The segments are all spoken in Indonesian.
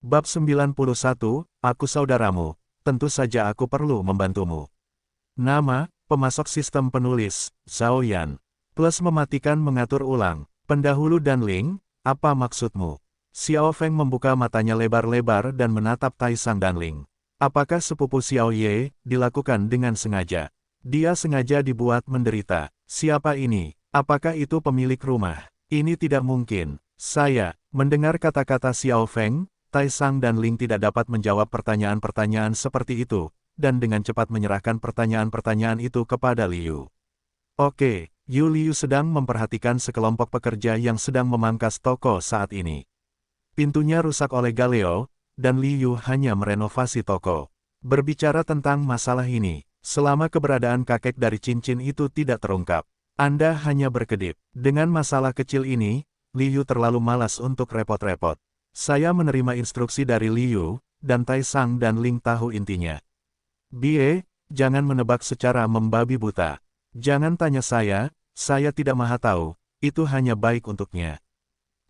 Bab 91, Aku saudaramu, tentu saja aku perlu membantumu. Nama, pemasok sistem penulis, Zhao Yan. Plus mematikan mengatur ulang, pendahulu dan link, apa maksudmu? Xiao Feng membuka matanya lebar-lebar dan menatap Taisang dan Ling. Apakah sepupu Xiao Ye, dilakukan dengan sengaja? Dia sengaja dibuat menderita. Siapa ini? Apakah itu pemilik rumah? Ini tidak mungkin. Saya, mendengar kata-kata Xiao Feng, Taisang dan Ling tidak dapat menjawab pertanyaan-pertanyaan seperti itu, dan dengan cepat menyerahkan pertanyaan-pertanyaan itu kepada Liu. Oke, Liu sedang memperhatikan sekelompok pekerja yang sedang memangkas toko saat ini. Pintunya rusak oleh Galeo, dan Liu hanya merenovasi toko. Berbicara tentang masalah ini, selama keberadaan kakek dari cincin itu tidak terungkap, Anda hanya berkedip. Dengan masalah kecil ini, Liu terlalu malas untuk repot-repot. Saya menerima instruksi dari Liu, dan Taisang dan Ling tahu intinya. Bie, jangan menebak secara membabi buta. Jangan tanya saya tidak maha tahu, itu hanya baik untuknya.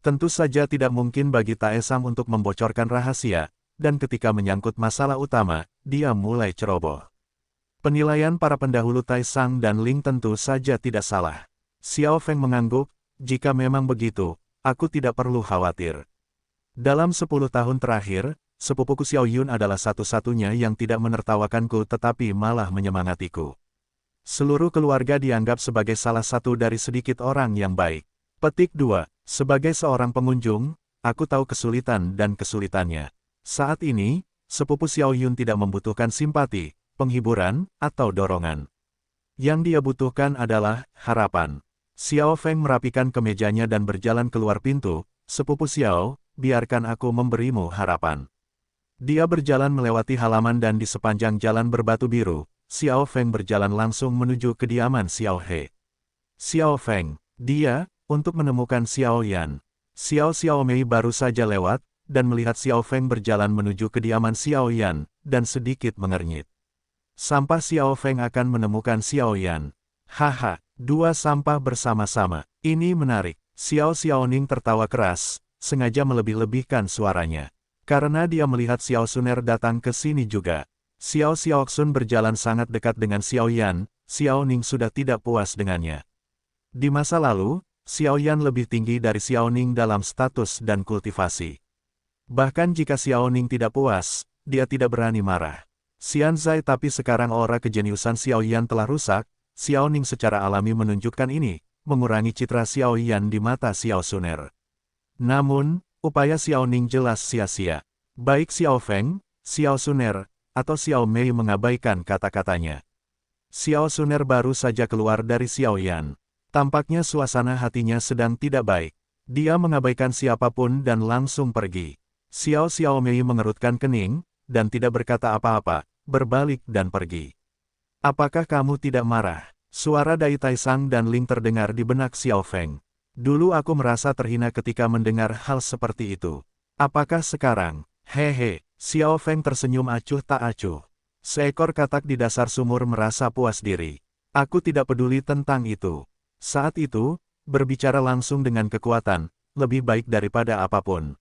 Tentu saja tidak mungkin bagi Taesang untuk membocorkan rahasia, dan ketika menyangkut masalah utama, dia mulai ceroboh. Penilaian para pendahulu Taisang dan Ling tentu saja tidak salah. Xiao Feng mengangguk, jika memang begitu, aku tidak perlu khawatir. Dalam 10 tahun terakhir, sepupuku Xiao Yun adalah satu-satunya yang tidak menertawakanku tetapi malah menyemangatiku. Seluruh keluarga dianggap sebagai salah satu dari sedikit orang yang baik. Petik 2. Sebagai seorang pengunjung, aku tahu kesulitan dan kesulitannya. Saat ini, sepupu Xiao Yun tidak membutuhkan simpati, penghiburan, atau dorongan. Yang dia butuhkan adalah harapan. Xiao Feng merapikan kemejanya dan berjalan keluar pintu. Sepupu Xiao, biarkan aku memberimu harapan. Dia berjalan melewati halaman dan di sepanjang jalan berbatu biru, Xiao Feng berjalan langsung menuju kediaman Xiao He. Xiao Feng, dia, untuk menemukan Xiao Yan. Xiao Mei baru saja lewat, dan melihat Xiao Feng berjalan menuju kediaman Xiao Yan, dan sedikit mengernyit. Sampah Xiao Feng akan menemukan Xiao Yan. Haha, dua sampah bersama-sama, ini menarik. Xiao Ning tertawa keras, sengaja melebih-lebihkan suaranya. Karena dia melihat Xiao Suner datang ke sini juga. Xiao Xun berjalan sangat dekat dengan Xiao Yan, Xiao Ning sudah tidak puas dengannya. Di masa lalu, Xiao Yan lebih tinggi dari Xiao Ning dalam status dan kultivasi. Bahkan jika Xiao Ning tidak puas, dia tidak berani marah. Xian Zai tapi sekarang aura kejeniusan Xiao Yan telah rusak, Xiao Ning secara alami menunjukkan ini, mengurangi citra Xiao Yan di mata Xiao Suner. Namun, upaya Xiao Ning jelas sia-sia. Baik Xiao Feng, Xiao Suner, atau Xiao Mei mengabaikan kata-katanya. Xiao Suner baru saja keluar dari Xiao Yan. Tampaknya suasana hatinya sedang tidak baik. Dia mengabaikan siapapun dan langsung pergi. Xiao Mei mengerutkan kening, dan tidak berkata apa-apa, berbalik dan pergi. Apakah kamu tidak marah? Suara Dai Taisang dan Ling terdengar di benak Xiao Feng. Dulu aku merasa terhina ketika mendengar hal seperti itu. Apakah sekarang? Hehe, Xiao Feng tersenyum acuh tak acuh. Seekor katak di dasar sumur merasa puas diri. Aku tidak peduli tentang itu. Saat itu, berbicara langsung dengan kekuatan, lebih baik daripada apapun.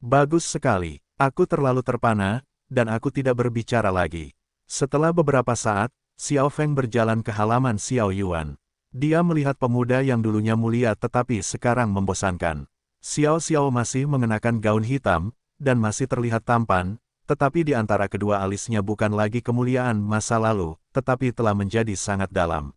Bagus sekali, aku terlalu terpana, dan aku tidak berbicara lagi. Setelah beberapa saat, Xiao Feng berjalan ke halaman Xiao Yuan. Dia melihat pemuda yang dulunya mulia tetapi sekarang membosankan. Xiao masih mengenakan gaun hitam, dan masih terlihat tampan, tetapi di antara kedua alisnya bukan lagi kemuliaan masa lalu, tetapi telah menjadi sangat dalam.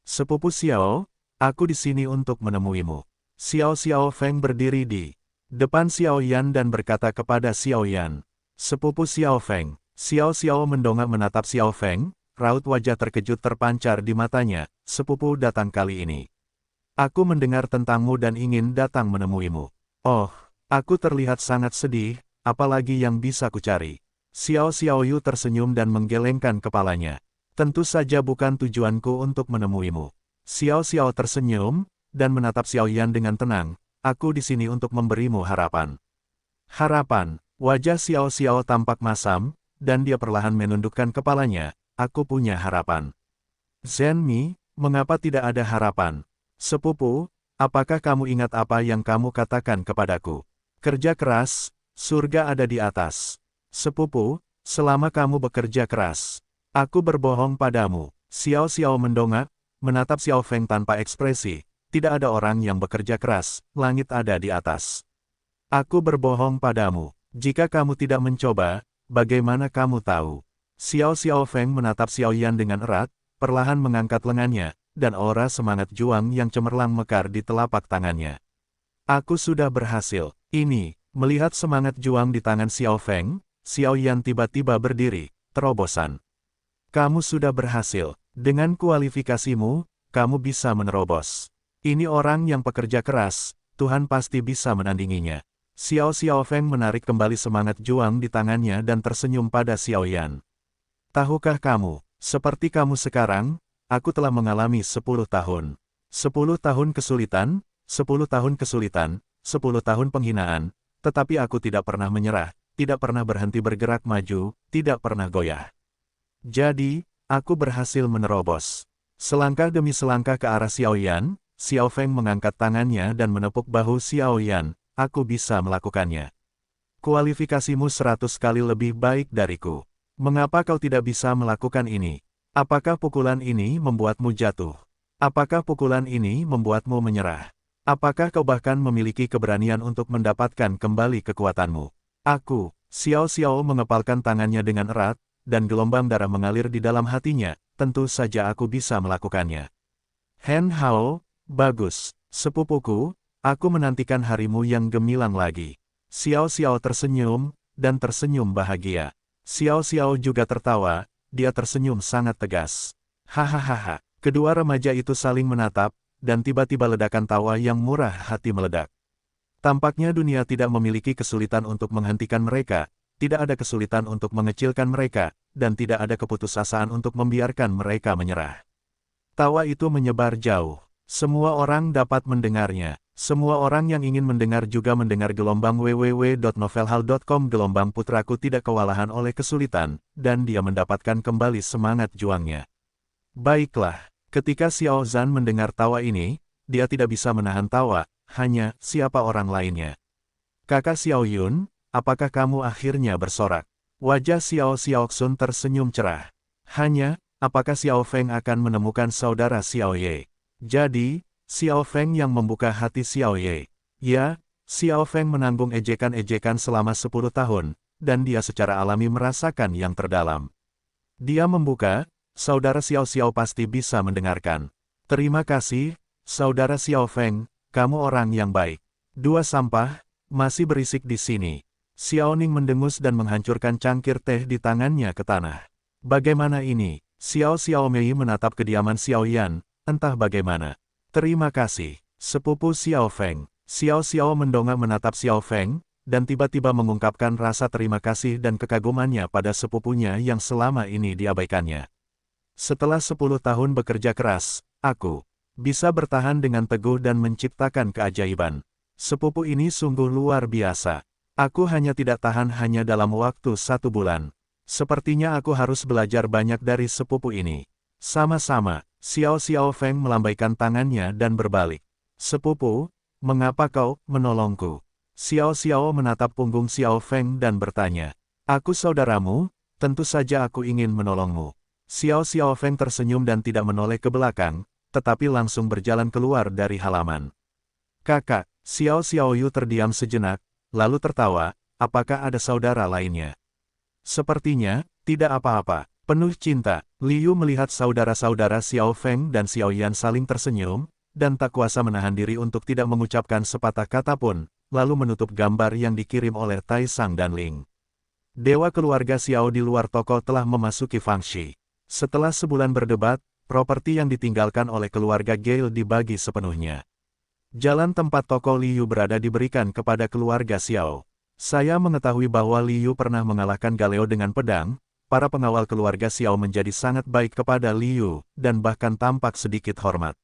Sepupu Xiao, aku di sini untuk menemuimu. Xiao Feng berdiri di depan Xiao Yan dan berkata kepada Xiao Yan. Sepupu Xiao Feng, Xiao mendongak menatap Xiao Feng. Raut wajah terkejut terpancar di matanya, sepupu datang kali ini. Aku mendengar tentangmu dan ingin datang menemuimu. Oh, aku terlihat sangat sedih, apalagi yang bisa kucari. Xiao Yu tersenyum dan menggelengkan kepalanya. Tentu saja bukan tujuanku untuk menemuimu. Xiao tersenyum, dan menatap Xiao Yan dengan tenang, aku di sini untuk memberimu harapan. Harapan, wajah Xiao tampak masam, dan dia perlahan menundukkan kepalanya. Aku punya harapan. Zenmi, mengapa tidak ada harapan? Sepupu, apakah kamu ingat apa yang kamu katakan kepadaku? Kerja keras, surga ada di atas. Sepupu, selama kamu bekerja keras, aku berbohong padamu. Xiao Xiao mendongak, menatap Xiao Feng tanpa ekspresi. Tidak ada orang yang bekerja keras, langit ada di atas. Aku berbohong padamu. Jika kamu tidak mencoba, bagaimana kamu tahu? Xiao Xiao Feng menatap Xiao Yan dengan erat, perlahan mengangkat lengannya, dan aura semangat juang yang cemerlang mekar di telapak tangannya. Aku sudah berhasil. Ini, melihat semangat juang di tangan Xiao Feng, Xiao Yan tiba-tiba berdiri, terobosan. Kamu sudah berhasil. Dengan kualifikasimu, kamu bisa menerobos. Ini orang yang pekerja keras, Tuhan pasti bisa menandinginya. Xiao Xiao Feng menarik kembali semangat juang di tangannya dan tersenyum pada Xiao Yan. Tahukah kamu, seperti kamu sekarang, aku telah mengalami 10 tahun. 10 tahun kesulitan, 10 tahun kesulitan, 10 tahun penghinaan, tetapi aku tidak pernah menyerah, tidak pernah berhenti bergerak maju, tidak pernah goyah. Jadi, aku berhasil menerobos. Selangkah demi selangkah ke arah Xiao Yan, Xiao Feng mengangkat tangannya dan menepuk bahu Xiao Yan, aku bisa melakukannya. Kualifikasimu 100 kali lebih baik dariku. Mengapa kau tidak bisa melakukan ini? Apakah pukulan ini membuatmu jatuh? Apakah pukulan ini membuatmu menyerah? Apakah kau bahkan memiliki keberanian untuk mendapatkan kembali kekuatanmu? Aku, Xiao Xiao mengepalkan tangannya dengan erat, dan gelombang darah mengalir di dalam hatinya, tentu saja aku bisa melakukannya. Hen Hao, bagus, sepupuku, aku menantikan harimu yang gemilang lagi. Xiao Xiao tersenyum, dan tersenyum bahagia. Xiao Xiao juga tertawa, dia tersenyum sangat tegas. Hahaha, kedua remaja itu saling menatap, dan tiba-tiba ledakan tawa yang murah hati meledak. Tampaknya dunia tidak memiliki kesulitan untuk menghentikan mereka, tidak ada kesulitan untuk mengecilkan mereka, dan tidak ada keputusasaan untuk membiarkan mereka menyerah. Tawa itu menyebar jauh. Semua orang dapat mendengarnya. Semua orang yang ingin mendengar juga mendengar gelombang www.novelhal.com. Gelombang putraku tidak kewalahan oleh kesulitan, dan dia mendapatkan kembali semangat juangnya. Baiklah, ketika Xiao Zhan mendengar tawa ini, dia tidak bisa menahan tawa, hanya siapa orang lainnya. Kakak Xiao Yun, apakah kamu akhirnya bersorak? Wajah Xiao Xiaoxun tersenyum cerah. Hanya, apakah Xiao Feng akan menemukan saudara Xiao Ye? Jadi, Xiao Feng yang membuka hati Xiao Ye. Ya, Xiao Feng menanggung ejekan-ejekan selama 10 tahun, dan dia secara alami merasakan yang terdalam. Dia membuka, saudara Xiao Xiao pasti bisa mendengarkan. Terima kasih, saudara Xiao Feng, kamu orang yang baik. Dua sampah, masih berisik di sini. Xiao Ning mendengus dan menghancurkan cangkir teh di tangannya ke tanah. Bagaimana ini? Xiao Xiao Mei menatap kediaman Xiao Yan, entah bagaimana. Terima kasih, sepupu Xiao Feng. Xiao Xiao mendongak menatap Xiao Feng, dan tiba-tiba mengungkapkan rasa terima kasih dan kekagumannya pada sepupunya yang selama ini diabaikannya. Setelah 10 tahun bekerja keras, aku bisa bertahan dengan teguh dan menciptakan keajaiban. Sepupu ini sungguh luar biasa. Aku hanya tidak tahan hanya dalam waktu 1 bulan. Sepertinya aku harus belajar banyak dari sepupu ini. Sama-sama, Xiao Xiao Feng melambaikan tangannya dan berbalik. Sepupu, mengapa kau menolongku? Xiao Xiao menatap punggung Xiao Feng dan bertanya. Aku saudaramu, tentu saja aku ingin menolongmu. Xiao Xiao Feng tersenyum dan tidak menoleh ke belakang, tetapi langsung berjalan keluar dari halaman. Kakak, Xiao Xiao Yu terdiam sejenak, lalu tertawa, apakah ada saudara lainnya? Sepertinya, tidak apa-apa. Penuh cinta, Liu melihat saudara-saudara Xiao Feng dan Xiao Yan saling tersenyum, dan tak kuasa menahan diri untuk tidak mengucapkan sepatah kata pun, lalu menutup gambar yang dikirim oleh Tai Sang dan Ling. Dewa keluarga Xiao di luar toko telah memasuki Fangxi. Setelah sebulan berdebat, properti yang ditinggalkan oleh keluarga Gale dibagi sepenuhnya. Jalan tempat toko Liu berada diberikan kepada keluarga Xiao. Saya mengetahui bahwa Liu pernah mengalahkan Galeo dengan pedang. Para pengawal keluarga Xiao menjadi sangat baik kepada Liu, dan bahkan tampak sedikit hormat.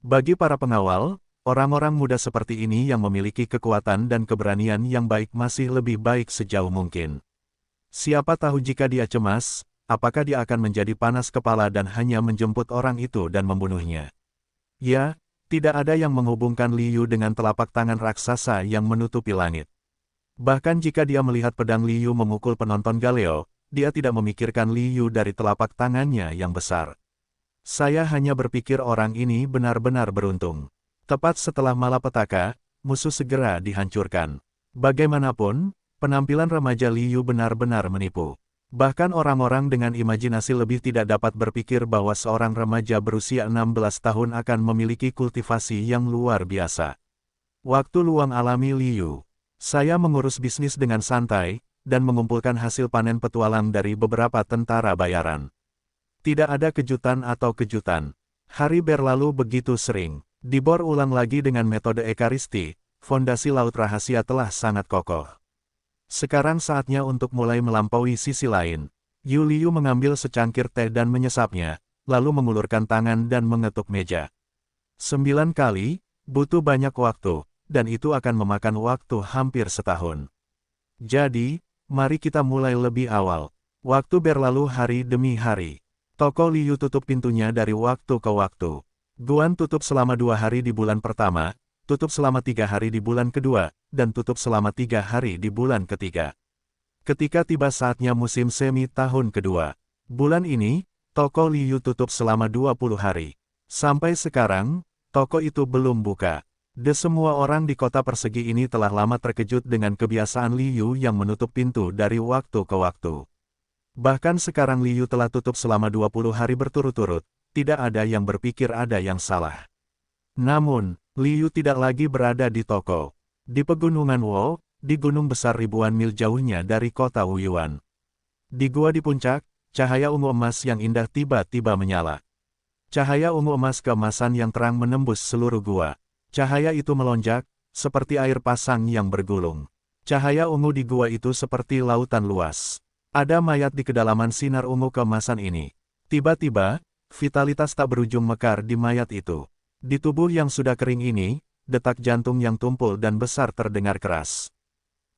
Bagi para pengawal, orang-orang muda seperti ini yang memiliki kekuatan dan keberanian yang baik masih lebih baik sejauh mungkin. Siapa tahu jika dia cemas, apakah dia akan menjadi panas kepala dan hanya menjemput orang itu dan membunuhnya. Ya, tidak ada yang menghubungkan Liu dengan telapak tangan raksasa yang menutupi langit. Bahkan jika dia melihat pedang Liu memukul penonton Galeo, dia tidak memikirkan Liu dari telapak tangannya yang besar. Saya hanya berpikir orang ini benar-benar beruntung. Tepat setelah malapetaka, musuh segera dihancurkan. Bagaimanapun, penampilan remaja Liu benar-benar menipu. Bahkan orang-orang dengan imajinasi lebih tidak dapat berpikir bahwa seorang remaja berusia 16 tahun akan memiliki kultivasi yang luar biasa. Waktu luang alami Liu. Saya mengurus bisnis dengan santai, dan mengumpulkan hasil panen petualang dari beberapa tentara bayaran. Tidak ada kejutan atau kejutan. Hari berlalu begitu sering. Dibor ulang lagi dengan metode Ekaristi, fondasi laut rahasia telah sangat kokoh. Sekarang saatnya untuk mulai melampaui sisi lain. Yu Liu mengambil secangkir teh dan menyesapnya, lalu mengulurkan tangan dan mengetuk meja. 9 kali, butuh banyak waktu, dan itu akan memakan waktu hampir setahun. Jadi, mari kita mulai lebih awal. Waktu berlalu hari demi hari. Toko Liu tutup pintunya dari waktu ke waktu. Guan tutup selama 2 hari di bulan pertama, tutup selama 3 hari di bulan kedua, dan tutup selama 3 hari di bulan ketiga. Ketika tiba saatnya musim semi tahun kedua, bulan ini, toko Liu tutup selama 20 hari. Sampai sekarang, toko itu belum buka. Semua orang di kota persegi ini telah lama terkejut dengan kebiasaan Liu yang menutup pintu dari waktu ke waktu. Bahkan sekarang Liu telah tutup selama 20 hari berturut-turut, tidak ada yang berpikir ada yang salah. Namun, Liu tidak lagi berada di toko. Di pegunungan Wo, di gunung besar ribuan mil jauhnya dari kota Wuyuan. Di gua di puncak, cahaya ungu emas yang indah tiba-tiba menyala. Cahaya ungu emas keemasan yang terang menembus seluruh gua. Cahaya itu melonjak, seperti air pasang yang bergulung. Cahaya ungu di gua itu seperti lautan luas. Ada mayat di kedalaman sinar ungu keemasan ini. Tiba-tiba, vitalitas tak berujung mekar di mayat itu. Di tubuh yang sudah kering ini, detak jantung yang tumpul dan besar terdengar keras.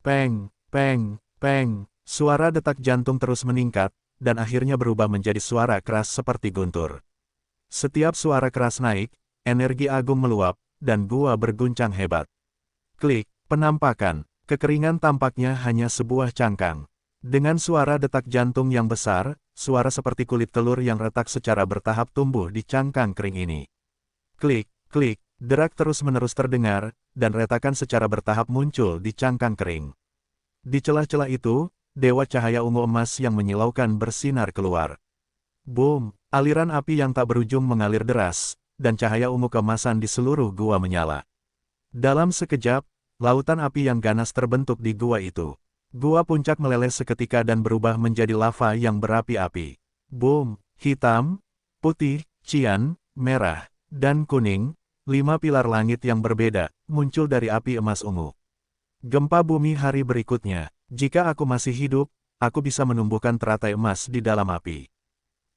Peng, peng, peng, suara detak jantung terus meningkat, dan akhirnya berubah menjadi suara keras seperti guntur. Setiap suara keras naik, energi agung meluap, dan gua berguncang hebat. Klik, penampakan, kekeringan tampaknya hanya sebuah cangkang. Dengan suara detak jantung yang besar, suara seperti kulit telur yang retak secara bertahap tumbuh di cangkang kering ini. Klik, klik, derak terus-menerus terdengar, dan retakan secara bertahap muncul di cangkang kering. Di celah-celah itu, dewa cahaya ungu emas yang menyilaukan bersinar keluar. Boom, aliran api yang tak berujung mengalir deras, dan cahaya ungu keemasan di seluruh gua menyala. Dalam sekejap, lautan api yang ganas terbentuk di gua itu. Gua puncak meleleh seketika dan berubah menjadi lava yang berapi-api. Boom, hitam, putih, cian, merah, dan kuning, 5 pilar langit yang berbeda, muncul dari api emas ungu. Gempa bumi hari berikutnya. Jika aku masih hidup, aku bisa menumbuhkan teratai emas di dalam api.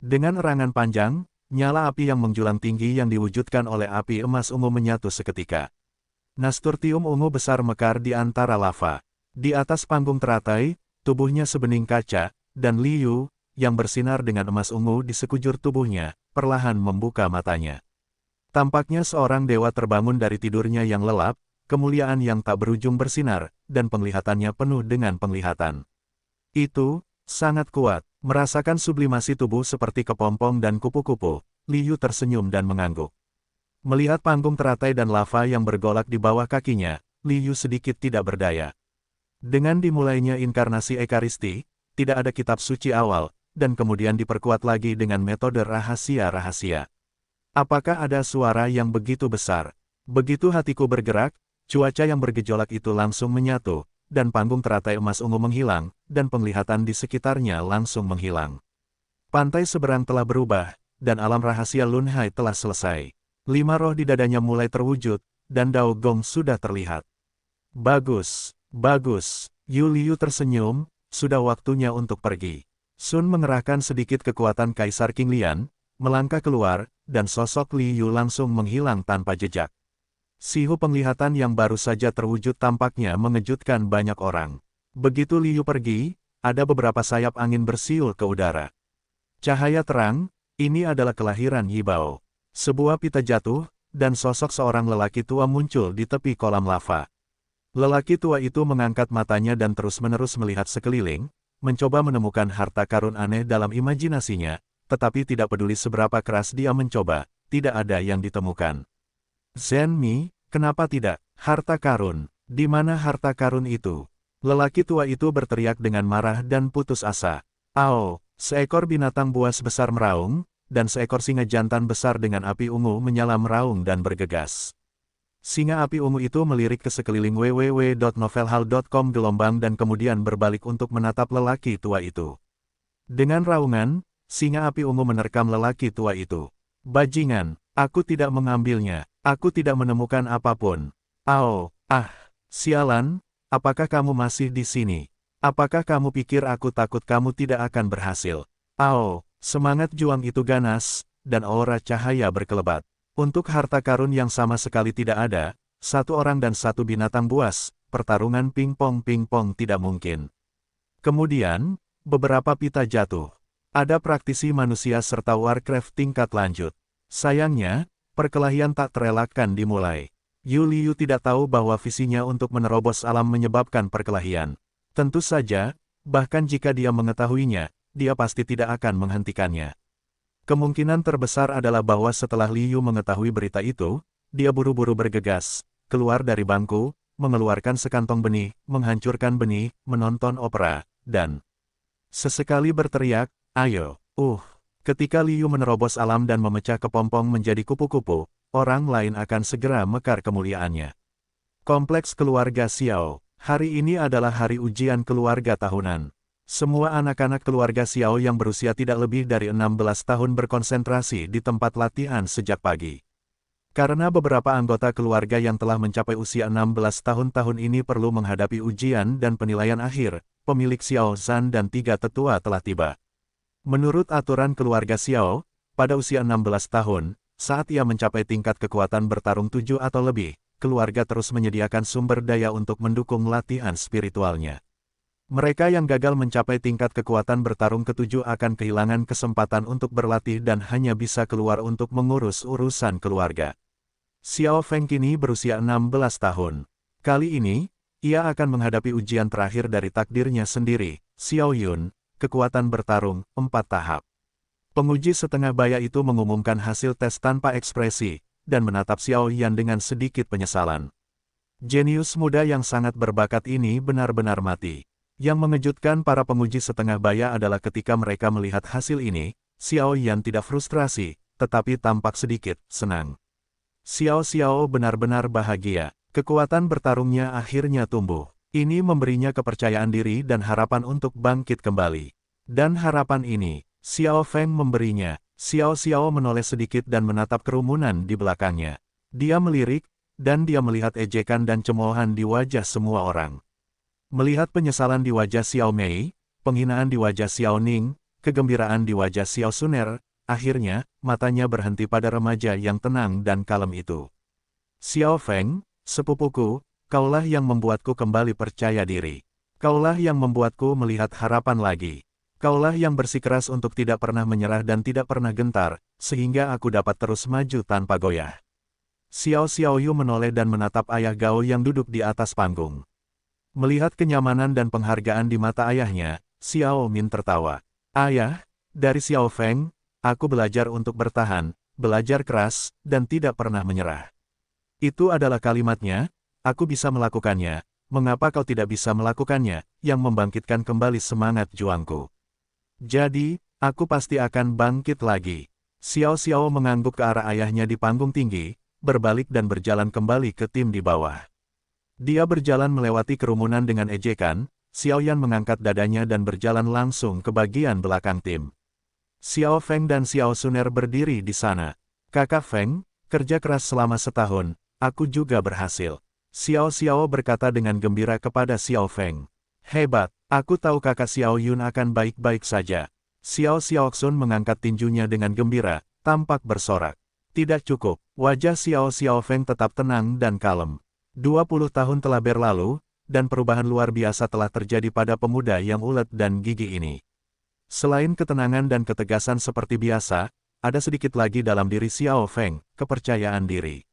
Dengan erangan panjang, nyala api yang menjulang tinggi yang diwujudkan oleh api emas ungu menyatu seketika. Nasturtium ungu besar mekar di antara lava. Di atas panggung teratai, tubuhnya sebening kaca, dan Liu, yang bersinar dengan emas ungu di sekujur tubuhnya, perlahan membuka matanya. Tampaknya seorang dewa terbangun dari tidurnya yang lelap, kemuliaan yang tak berujung bersinar, dan penglihatannya penuh dengan penglihatan. Itu, sangat kuat. Merasakan sublimasi tubuh seperti kepompong dan kupu-kupu, Liu tersenyum dan mengangguk. Melihat panggung teratai dan lava yang bergolak di bawah kakinya, Liu sedikit tidak berdaya. Dengan dimulainya inkarnasi Ekaristi, tidak ada kitab suci awal, dan kemudian diperkuat lagi dengan metode rahasia-rahasia. Apakah ada suara yang begitu besar? Begitu hatiku bergerak, cuaca yang bergejolak itu langsung menyatu, dan panggung teratai emas ungu menghilang, dan penglihatan di sekitarnya langsung menghilang. Pantai seberang telah berubah, dan alam rahasia Lunhai telah selesai. 5 roh di dadanya mulai terwujud, dan Dao Gong sudah terlihat. Bagus, bagus, Yu Liu tersenyum, sudah waktunya untuk pergi. Sun mengerahkan sedikit kekuatan Kaisar King Lian, melangkah keluar, dan sosok Liu langsung menghilang tanpa jejak. Sihu penglihatan yang baru saja terwujud tampaknya mengejutkan banyak orang. Begitu Liu pergi, ada beberapa sayap angin bersiul ke udara. Cahaya terang, ini adalah kelahiran Yibao. Sebuah pita jatuh, dan sosok seorang lelaki tua muncul di tepi kolam lava. Lelaki tua itu mengangkat matanya dan terus-menerus melihat sekeliling, mencoba menemukan harta karun aneh dalam imajinasinya, tetapi tidak peduli seberapa keras dia mencoba, tidak ada yang ditemukan. Zenmi, kenapa tidak? Harta karun, di mana harta karun itu? Lelaki tua itu berteriak dengan marah dan putus asa. Ao, seekor binatang buas besar meraung, dan seekor singa jantan besar dengan api ungu menyala meraung dan bergegas. Singa api ungu itu melirik ke sekeliling www.novelhall.com gelombang dan kemudian berbalik untuk menatap lelaki tua itu. Dengan raungan, singa api ungu menerkam lelaki tua itu. Bajingan, aku tidak mengambilnya, aku tidak menemukan apapun. Ao, sialan, apakah kamu masih di sini? Apakah kamu pikir aku takut kamu tidak akan berhasil? Ao, semangat juang itu ganas, dan aura cahaya berkelebat. Untuk harta karun yang sama sekali tidak ada, satu orang dan satu binatang buas, pertarungan pingpong tidak mungkin. Kemudian, beberapa pita jatuh. Ada praktisi manusia serta Warcraft tingkat lanjut. Sayangnya, perkelahian tak terelakkan dimulai. Yu Liu tidak tahu bahwa visinya untuk menerobos alam menyebabkan perkelahian. Tentu saja, bahkan jika dia mengetahuinya, dia pasti tidak akan menghentikannya. Kemungkinan terbesar adalah bahwa setelah Liu mengetahui berita itu, dia buru-buru bergegas, keluar dari bangku, mengeluarkan sekantong benih, menghancurkan benih, menonton opera, dan sesekali berteriak, ayo, Ketika Liu menerobos alam dan memecah kepompong menjadi kupu-kupu, orang lain akan segera mekar kemuliaannya. Kompleks Keluarga Xiao, hari ini adalah hari ujian keluarga tahunan. Semua anak-anak keluarga Xiao yang berusia tidak lebih dari 16 tahun berkonsentrasi di tempat latihan sejak pagi. Karena beberapa anggota keluarga yang telah mencapai usia 16 tahun ini perlu menghadapi ujian dan penilaian akhir, pemilik Xiao Zhan dan 3 tetua telah tiba. Menurut aturan keluarga Xiao, pada usia 16 tahun, saat ia mencapai tingkat kekuatan bertarung 7 atau lebih, keluarga terus menyediakan sumber daya untuk mendukung latihan spiritualnya. Mereka yang gagal mencapai tingkat kekuatan bertarung ke-7 akan kehilangan kesempatan untuk berlatih dan hanya bisa keluar untuk mengurus urusan keluarga. Xiao Feng kini berusia 16 tahun. Kali ini, ia akan menghadapi ujian terakhir dari takdirnya sendiri, Xiao Yun, kekuatan bertarung, 4 tahap. Penguji setengah baya itu mengumumkan hasil tes tanpa ekspresi, dan menatap Xiao Yan dengan sedikit penyesalan. Jenius muda yang sangat berbakat ini benar-benar mati. Yang mengejutkan para penguji setengah baya adalah ketika mereka melihat hasil ini, Xiao Yan tidak frustrasi, tetapi tampak sedikit senang. Xiao benar-benar bahagia. Kekuatan bertarungnya akhirnya tumbuh. Ini memberinya kepercayaan diri dan harapan untuk bangkit kembali. Dan harapan ini, Xiao Feng memberinya. Xiao menoleh sedikit dan menatap kerumunan di belakangnya. Dia melirik, dan dia melihat ejekan dan cemoohan di wajah semua orang. Melihat penyesalan di wajah Xiao Mei, penghinaan di wajah Xiao Ning, kegembiraan di wajah Xiao Suner, akhirnya, matanya berhenti pada remaja yang tenang dan kalem itu. Xiao Feng, sepupuku, kaulah yang membuatku kembali percaya diri. Kaulah yang membuatku melihat harapan lagi. Kaulah yang bersikeras untuk tidak pernah menyerah dan tidak pernah gentar, sehingga aku dapat terus maju tanpa goyah. Xiao Yu menoleh dan menatap ayah Gao yang duduk di atas panggung. Melihat kenyamanan dan penghargaan di mata ayahnya, Xiao Min tertawa. Ayah, dari Xiao Feng, aku belajar untuk bertahan, belajar keras, dan tidak pernah menyerah. Itu adalah kalimatnya, aku bisa melakukannya, mengapa kau tidak bisa melakukannya, yang membangkitkan kembali semangat juangku. Jadi, aku pasti akan bangkit lagi. Xiao mengangguk ke arah ayahnya di panggung tinggi, berbalik dan berjalan kembali ke tim di bawah. Dia berjalan melewati kerumunan dengan ejekan, Xiao Yan mengangkat dadanya dan berjalan langsung ke bagian belakang tim. Xiao Feng dan Xiao Suner berdiri di sana. Kakak Feng, kerja keras selama setahun, aku juga berhasil. Xiao berkata dengan gembira kepada Xiao Feng. Hebat, aku tahu kakak Xiao Yun akan baik-baik saja. Xiao Xun mengangkat tinjunya dengan gembira, tampak bersorak. Tidak cukup, wajah Xiao Feng tetap tenang dan kalem. 20 tahun telah berlalu, dan perubahan luar biasa telah terjadi pada pemuda yang ulet dan gigih ini. Selain ketenangan dan ketegasan seperti biasa, ada sedikit lagi dalam diri Xiao Feng, kepercayaan diri.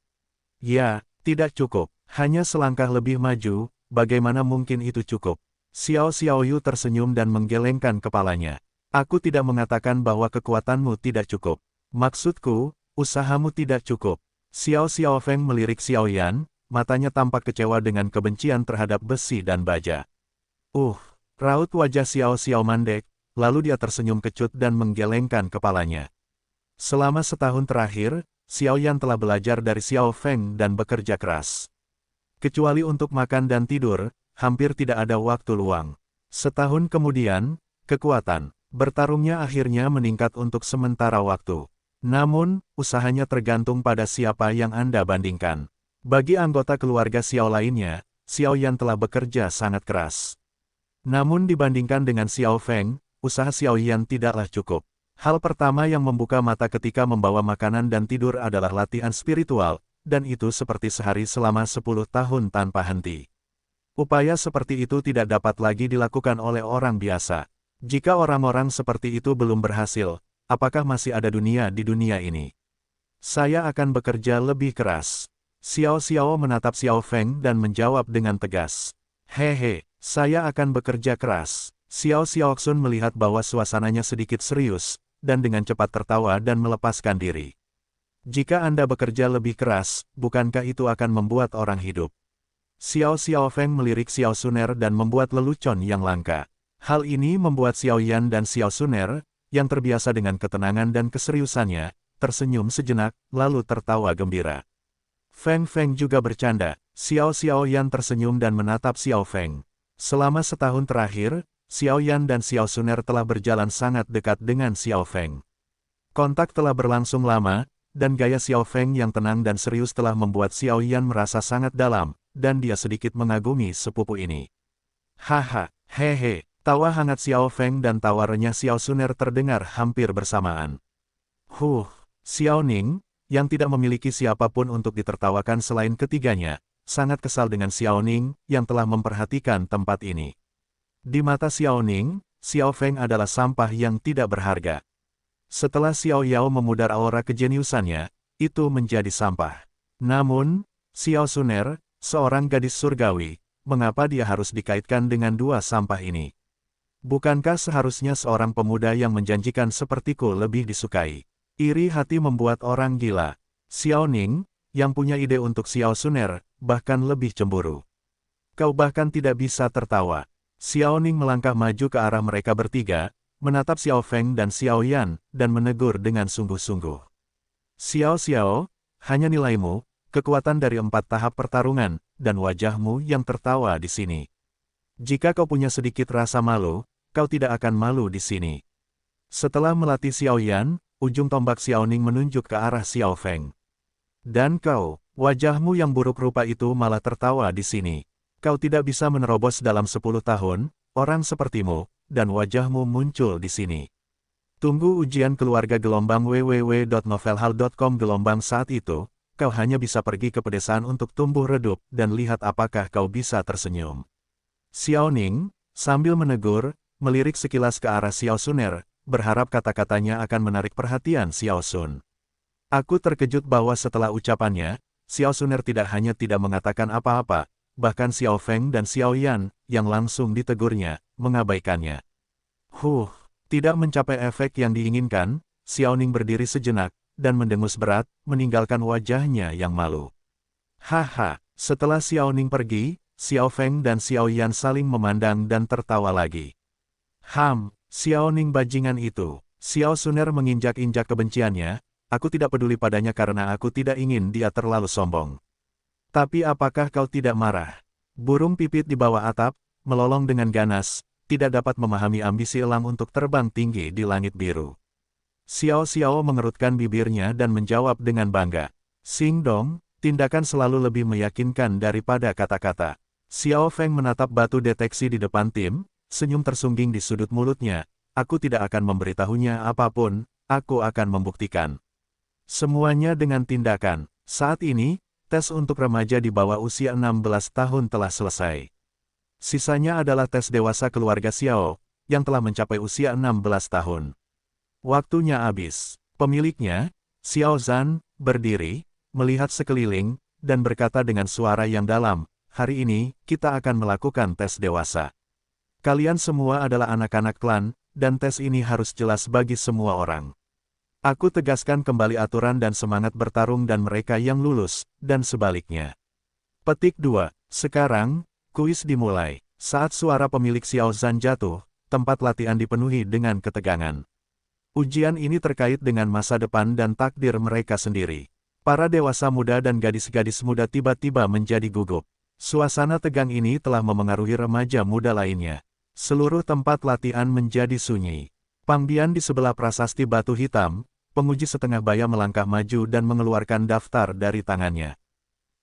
Ya, tidak cukup, Hanya selangkah lebih maju, bagaimana mungkin itu cukup? Xiao Xiaoyu tersenyum dan menggelengkan kepalanya. Aku tidak mengatakan bahwa kekuatanmu tidak cukup. Maksudku, usahamu tidak cukup. Xiao Xiaofeng melirik Xiao Yan, matanya tampak kecewa dengan kebencian terhadap besi dan baja. Raut wajah Xiao Xiao mandek, lalu dia tersenyum kecut dan menggelengkan kepalanya. Selama setahun terakhir, Xiao Yan telah belajar dari Xiao Feng dan bekerja keras. Kecuali untuk makan dan tidur, hampir tidak ada waktu luang. Setahun kemudian, kekuatan bertarungnya akhirnya meningkat untuk sementara waktu. Namun, usahanya tergantung pada siapa yang Anda bandingkan. Bagi anggota keluarga Xiao lainnya, Xiao Yan telah bekerja sangat keras. Namun dibandingkan dengan Xiao Feng, usaha Xiao Yan tidaklah cukup. Hal pertama yang membuka mata ketika membawa makanan dan tidur adalah latihan spiritual, dan itu seperti sehari selama 10 tahun tanpa henti. Upaya seperti itu tidak dapat lagi dilakukan oleh orang biasa. Jika orang-orang seperti itu belum berhasil, apakah masih ada dunia di dunia ini? Saya akan bekerja lebih keras. Xiao Xiao menatap Xiao Feng dan menjawab dengan tegas. Hehe, saya akan bekerja keras. Xiao Xiaoxun melihat bahwa suasananya sedikit serius, dan dengan cepat tertawa dan melepaskan diri. Jika Anda bekerja lebih keras, bukankah itu akan membuat orang hidup? Xiao Xiaofeng melirik Xiao Suner dan membuat lelucon yang langka. Hal ini membuat Xiao Yan dan Xiao Suner, yang terbiasa dengan ketenangan dan keseriusannya, tersenyum sejenak, lalu tertawa gembira. Feng Feng juga bercanda. Xiao Xiao Yan tersenyum dan menatap Xiao Feng. Selama setahun terakhir, Xiao Yan dan Xiao Suner telah berjalan sangat dekat dengan Xiao Feng. Kontak telah berlangsung lama, dan gaya Xiao Feng yang tenang dan serius telah membuat Xiao Yan merasa sangat dalam, dan dia sedikit mengagumi sepupu ini. Haha, hehe, tawa hangat Xiao Feng dan tawa renyah Xiao Suner terdengar hampir bersamaan. Xiao Ning, yang tidak memiliki siapapun untuk ditertawakan selain ketiganya, sangat kesal dengan Xiao Ning, yang telah memperhatikan tempat ini. Di mata Xiao Ning, Xiao Feng adalah sampah yang tidak berharga. Setelah Xiao Yao memudar aura kejeniusannya, itu menjadi sampah. Namun, Xiao Suner, seorang gadis surgawi, mengapa dia harus dikaitkan dengan dua sampah ini? Bukankah seharusnya seorang pemuda yang menjanjikan sepertiku lebih disukai? Iri hati membuat orang gila. Xiao Ning, yang punya ide untuk Xiao Suner, bahkan lebih cemburu. Kau bahkan tidak bisa tertawa. Xiao Ning melangkah maju ke arah mereka bertiga, menatap Xiao Feng dan Xiao Yan, dan menegur dengan sungguh-sungguh. Xiao Xiao, hanya nilaimu, kekuatan dari 4 tahap pertarungan, dan wajahmu yang tertawa di sini. Jika kau punya sedikit rasa malu, kau tidak akan malu di sini. Setelah melatih Xiao Yan, ujung tombak Xiao Ning menunjuk ke arah Xiao Feng. Dan kau, wajahmu yang buruk rupa itu malah tertawa di sini. Kau tidak bisa menerobos dalam 10 tahun, orang sepertimu, dan wajahmu muncul di sini. Tunggu ujian keluarga gelombang www.novelhal.com gelombang saat itu, kau hanya bisa pergi ke pedesaan untuk tumbuh redup dan lihat apakah kau bisa tersenyum. Xiao Ning, sambil menegur, melirik sekilas ke arah Xiao Suner, berharap kata-katanya akan menarik perhatian Xiao Sun. Aku terkejut bahwa setelah ucapannya, Xiao Suner tidak hanya tidak mengatakan apa-apa, bahkan Xiao Feng dan Xiao Yan, yang langsung ditegurnya, mengabaikannya. Tidak mencapai efek yang diinginkan, Xiao Ning berdiri sejenak, dan mendengus berat, meninggalkan wajahnya yang malu. Haha, setelah Xiao Ning pergi, Xiao Feng dan Xiao Yan saling memandang dan tertawa lagi. Xiao Ning bajingan itu. Xiao Suner menginjak-injak kebenciannya, aku tidak peduli padanya karena aku tidak ingin dia terlalu sombong. Tapi apakah kau tidak marah? Burung pipit di bawah atap, melolong dengan ganas, tidak dapat memahami ambisi elang untuk terbang tinggi di langit biru. Xiao Xiao mengerutkan bibirnya dan menjawab dengan bangga. Sing dong, tindakan selalu lebih meyakinkan daripada kata-kata. Xiao Feng menatap batu deteksi di depan tim, senyum tersungging di sudut mulutnya. Aku tidak akan memberitahunya apapun, aku akan membuktikan. Semuanya dengan tindakan. Saat ini, tes untuk remaja di bawah usia 16 tahun telah selesai. Sisanya adalah tes dewasa keluarga Xiao, yang telah mencapai usia 16 tahun. Waktunya habis. Pemiliknya, Xiao Zhan, berdiri, melihat sekeliling, dan berkata dengan suara yang dalam, "Hari ini, kita akan melakukan tes dewasa. Kalian semua adalah anak-anak klan, dan tes ini harus jelas bagi semua orang. Aku tegaskan kembali aturan dan semangat bertarung dan mereka yang lulus, dan sebaliknya." Petik 2. Sekarang, kuis dimulai. Saat suara pemilik Xiao Zhan jatuh, tempat latihan dipenuhi dengan ketegangan. Ujian ini terkait dengan masa depan dan takdir mereka sendiri. Para dewasa muda dan gadis-gadis muda tiba-tiba menjadi gugup. Suasana tegang ini telah memengaruhi remaja muda lainnya. Seluruh tempat latihan menjadi sunyi. Pang Bian di sebelah prasasti batu hitam, penguji setengah baya melangkah maju dan mengeluarkan daftar dari tangannya.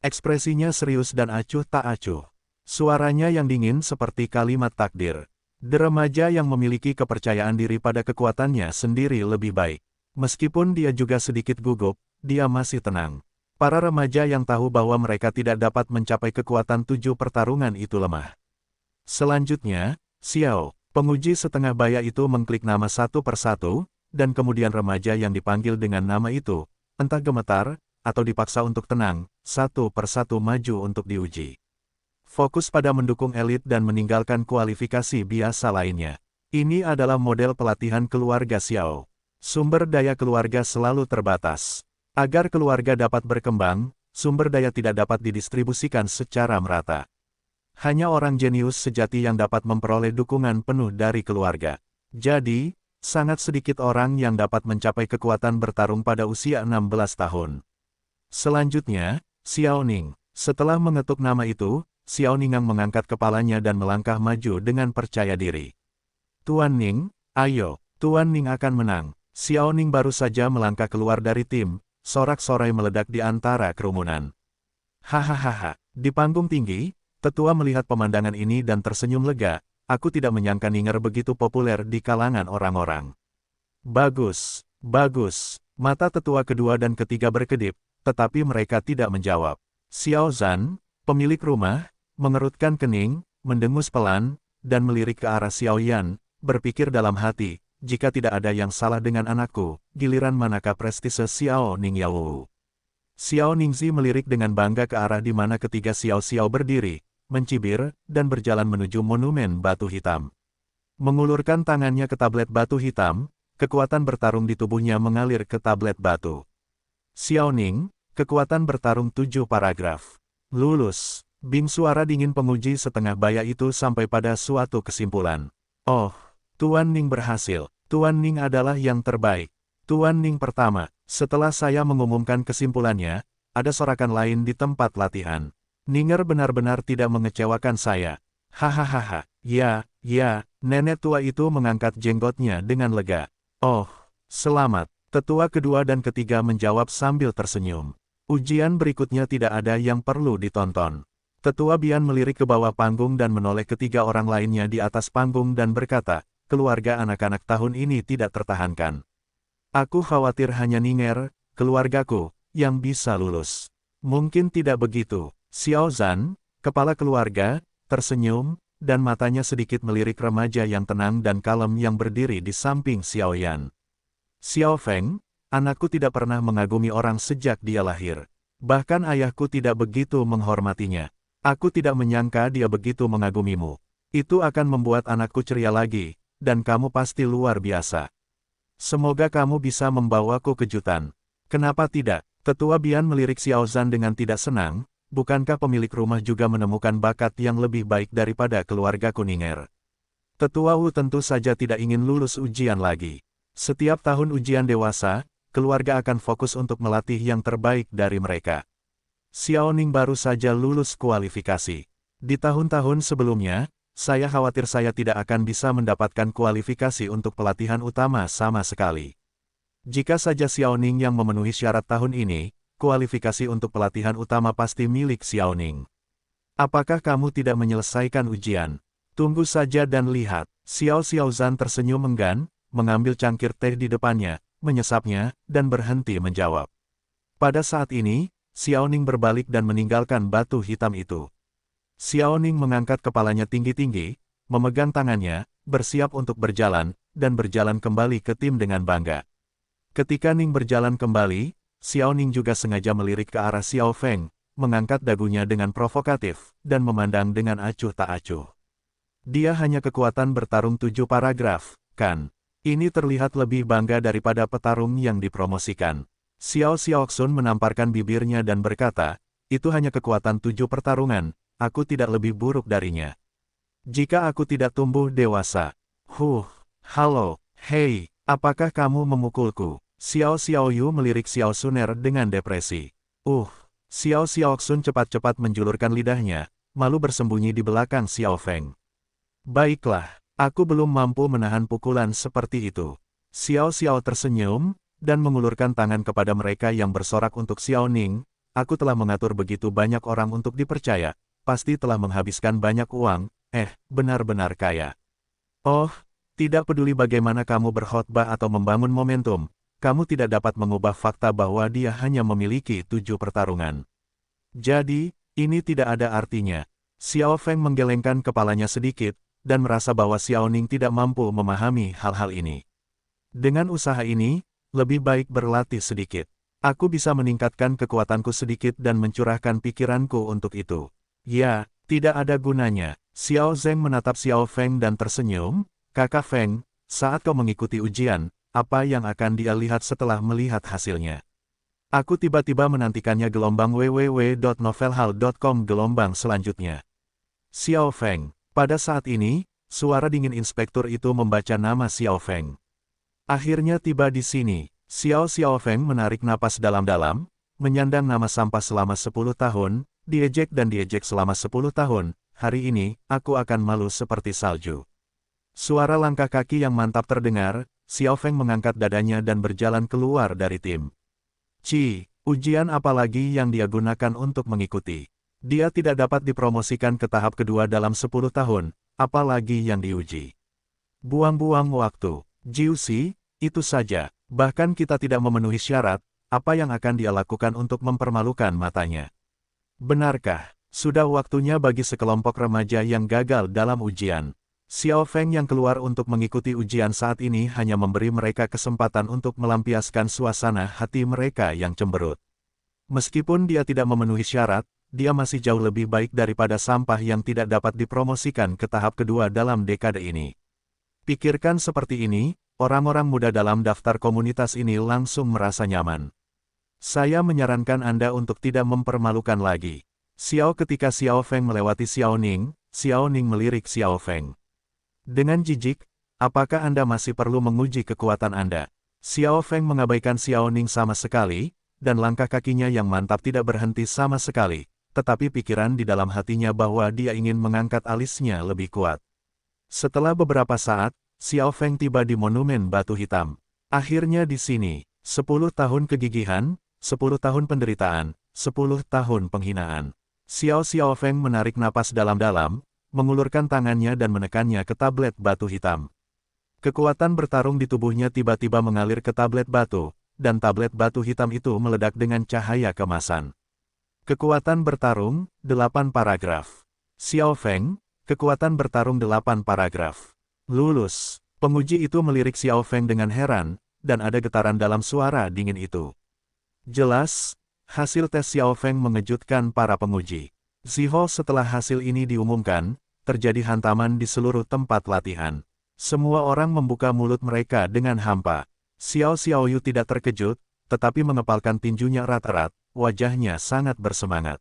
Ekspresinya serius dan acuh tak acuh. Suaranya yang dingin seperti kalimat takdir. Remaja yang memiliki kepercayaan diri pada kekuatannya sendiri lebih baik. Meskipun dia juga sedikit gugup, dia masih tenang. Para remaja yang tahu bahwa mereka tidak dapat mencapai kekuatan 7 pertarungan itu lemah. Selanjutnya, Xiao, penguji setengah baya itu mengklik nama satu persatu, dan kemudian remaja yang dipanggil dengan nama itu, entah gemetar, atau dipaksa untuk tenang, satu persatu maju untuk diuji. Fokus pada mendukung elit dan meninggalkan kualifikasi biasa lainnya. Ini adalah model pelatihan keluarga Xiao. Sumber daya keluarga selalu terbatas. Agar keluarga dapat berkembang, sumber daya tidak dapat didistribusikan secara merata. Hanya orang jenius sejati yang dapat memperoleh dukungan penuh dari keluarga. Jadi, sangat sedikit orang yang dapat mencapai kekuatan bertarung pada usia 16 tahun. Selanjutnya, Xiao Ning. Setelah mengetuk nama itu, Xiao Ningang mengangkat kepalanya dan melangkah maju dengan percaya diri. "Tuan Ning, ayo, Tuan Ning akan menang." Xiao Ning baru saja melangkah keluar dari tim, sorak-sorai meledak di antara kerumunan. Hahaha, di panggung tinggi, tetua melihat pemandangan ini dan tersenyum lega. "Aku tidak menyangka Ninger begitu populer di kalangan orang-orang." Bagus, bagus. Mata tetua kedua dan ketiga berkedip, tetapi mereka tidak menjawab. Xiao Zhan, pemilik rumah, mengerutkan kening, mendengus pelan, dan melirik ke arah Xiao Yan, berpikir dalam hati, jika tidak ada yang salah dengan anakku, giliran manakah prestise Xiao Ning Yao. Xiao Ningzi melirik dengan bangga ke arah di mana ketiga Xiao Xiao berdiri, mencibir, dan berjalan menuju monumen batu hitam. Mengulurkan tangannya ke tablet batu hitam, kekuatan bertarung di tubuhnya mengalir ke tablet batu. Xiao Ning, kekuatan bertarung 7 paragraf. Lulus. Bing suara dingin penguji setengah baya itu sampai pada suatu kesimpulan. "Oh, Tuan Ning berhasil. Tuan Ning adalah yang terbaik. Tuan Ning pertama." Setelah saya mengumumkan kesimpulannya, ada sorakan lain di tempat latihan. "Ninger benar-benar tidak mengecewakan saya." Hahaha, ya, nenek tua itu mengangkat jenggotnya dengan lega. "Oh, selamat." Tetua kedua dan ketiga menjawab sambil tersenyum. Ujian berikutnya tidak ada yang perlu ditonton. Tetua Bian melirik ke bawah panggung dan menoleh ketiga orang lainnya di atas panggung dan berkata, "Keluarga anak-anak tahun ini tidak tertahankan. Aku khawatir hanya Ninger, keluargaku, yang bisa lulus." "Mungkin tidak begitu." Xiao Zhan, kepala keluarga, tersenyum, dan matanya sedikit melirik remaja yang tenang dan kalem yang berdiri di samping Xiao Yan. "Xiao Feng, anakku tidak pernah mengagumi orang sejak dia lahir. Bahkan ayahku tidak begitu menghormatinya. Aku tidak menyangka dia begitu mengagumimu. Itu akan membuat anakku ceria lagi, dan kamu pasti luar biasa. Semoga kamu bisa membawaku kejutan." "Kenapa tidak?" Tetua Bian melirik Xiao Zhan dengan tidak senang, "Bukankah pemilik rumah juga menemukan bakat yang lebih baik daripada keluarga Kuninger?" Tetua Wu tentu saja tidak ingin lulus ujian lagi. Setiap tahun ujian dewasa, keluarga akan fokus untuk melatih yang terbaik dari mereka. Xiao Ning baru saja lulus kualifikasi. Di tahun-tahun sebelumnya, saya khawatir saya tidak akan bisa mendapatkan kualifikasi untuk pelatihan utama sama sekali. Jika saja Xiao Ning yang memenuhi syarat tahun ini, kualifikasi untuk pelatihan utama pasti milik Xiao Ning. Apakah kamu tidak menyelesaikan ujian? Tunggu saja dan lihat. Xiao Zhan tersenyum enggan, mengambil cangkir teh di depannya, menyesapnya, dan berhenti menjawab. Pada saat ini, Xiao Ning berbalik dan meninggalkan batu hitam itu. Xiao Ning mengangkat kepalanya tinggi-tinggi, memegang tangannya, bersiap untuk berjalan, dan berjalan kembali ke tim dengan bangga. Ketika Ning berjalan kembali, Xiao Ning juga sengaja melirik ke arah Xiao Feng, mengangkat dagunya dengan provokatif, dan memandang dengan acuh tak acuh. Dia hanya kekuatan bertarung 7 paragraf, kan? Ini terlihat lebih bangga daripada petarung yang dipromosikan. Xiao Xiaoxun menamparkan bibirnya dan berkata, itu hanya kekuatan 7 pertarungan, aku tidak lebih buruk darinya. Jika aku tidak tumbuh dewasa. Halo, hei, apakah kamu memukulku? Xiao Xiaoyu melirik Xiao Suner dengan depresi. Xiao Xiaoxun cepat-cepat menjulurkan lidahnya, malu bersembunyi di belakang Xiao Feng. Baiklah, aku belum mampu menahan pukulan seperti itu. Xiao Xiao tersenyum, dan mengulurkan tangan kepada mereka yang bersorak untuk Xiao Ning. Aku telah mengatur begitu banyak orang untuk dipercaya, pasti telah menghabiskan banyak uang, benar-benar kaya. Oh, tidak peduli bagaimana kamu berkhotbah atau membangun momentum, kamu tidak dapat mengubah fakta bahwa dia hanya memiliki 7 pertarungan. Jadi, ini tidak ada artinya. Xiao Feng menggelengkan kepalanya sedikit, dan merasa bahwa Xiao Ning tidak mampu memahami hal-hal ini. Dengan usaha ini, lebih baik berlatih sedikit. Aku bisa meningkatkan kekuatanku sedikit dan mencurahkan pikiranku untuk itu. Ya, tidak ada gunanya. Xiao Zeng menatap Xiao Feng dan tersenyum. Kakak Feng, saat kau mengikuti ujian, apa yang akan dia lihat setelah melihat hasilnya? Aku tiba-tiba menantikannya gelombang www.novelhall.com gelombang selanjutnya. Xiao Feng. Pada saat ini, suara dingin inspektur itu membaca nama Xiao Feng. Akhirnya tiba di sini. Xiao Feng menarik napas dalam-dalam, menyandang nama sampah selama 10 tahun, diejek dan diejek selama 10 tahun, hari ini, aku akan malu seperti salju. Suara langkah kaki yang mantap terdengar, Xiao Feng mengangkat dadanya dan berjalan keluar dari tim. Ujian apa lagi yang dia gunakan untuk mengikuti? Dia tidak dapat dipromosikan ke tahap kedua dalam 10 tahun, apalagi yang diuji. Buang-buang waktu. Jiuxi, itu saja, bahkan kita tidak memenuhi syarat, apa yang akan dia lakukan untuk mempermalukan matanya? Benarkah, sudah waktunya bagi sekelompok remaja yang gagal dalam ujian? Xiao Feng yang keluar untuk mengikuti ujian saat ini hanya memberi mereka kesempatan untuk melampiaskan suasana hati mereka yang cemberut. Meskipun dia tidak memenuhi syarat, dia masih jauh lebih baik daripada sampah yang tidak dapat dipromosikan ke tahap kedua dalam dekade ini. Pikirkan seperti ini, orang-orang muda dalam daftar komunitas ini langsung merasa nyaman. Saya menyarankan Anda untuk tidak mempermalukan lagi. Ketika Xiao Feng melewati Xiao Ning melirik Xiao Feng. Dengan jijik, apakah Anda masih perlu menguji kekuatan Anda? Xiao Feng mengabaikan Xiao Ning sama sekali, dan langkah kakinya yang mantap tidak berhenti sama sekali. Tetapi pikiran di dalam hatinya bahwa dia ingin mengangkat alisnya lebih kuat. Setelah beberapa saat, Xiao Feng tiba di monumen batu hitam. Akhirnya di sini, 10 tahun kegigihan, 10 tahun penderitaan, 10 tahun penghinaan. Xiao Feng menarik napas dalam-dalam, mengulurkan tangannya dan menekannya ke tablet batu hitam. Kekuatan bertarung di tubuhnya tiba-tiba mengalir ke tablet batu, dan tablet batu hitam itu meledak dengan cahaya kemasan. Kekuatan bertarung, 8 paragraf. Xiao Feng, kekuatan bertarung 8 paragraf. Lulus. Penguji itu melirik Xiao Feng dengan heran, dan ada getaran dalam suara dingin itu. Jelas, hasil tes Xiao Feng mengejutkan para penguji. Ziho setelah hasil ini diumumkan, terjadi hantaman di seluruh tempat latihan. Semua orang membuka mulut mereka dengan hampa. Xiao Xiaoyu tidak terkejut, tetapi mengepalkan tinjunya erat-erat. Wajahnya sangat bersemangat.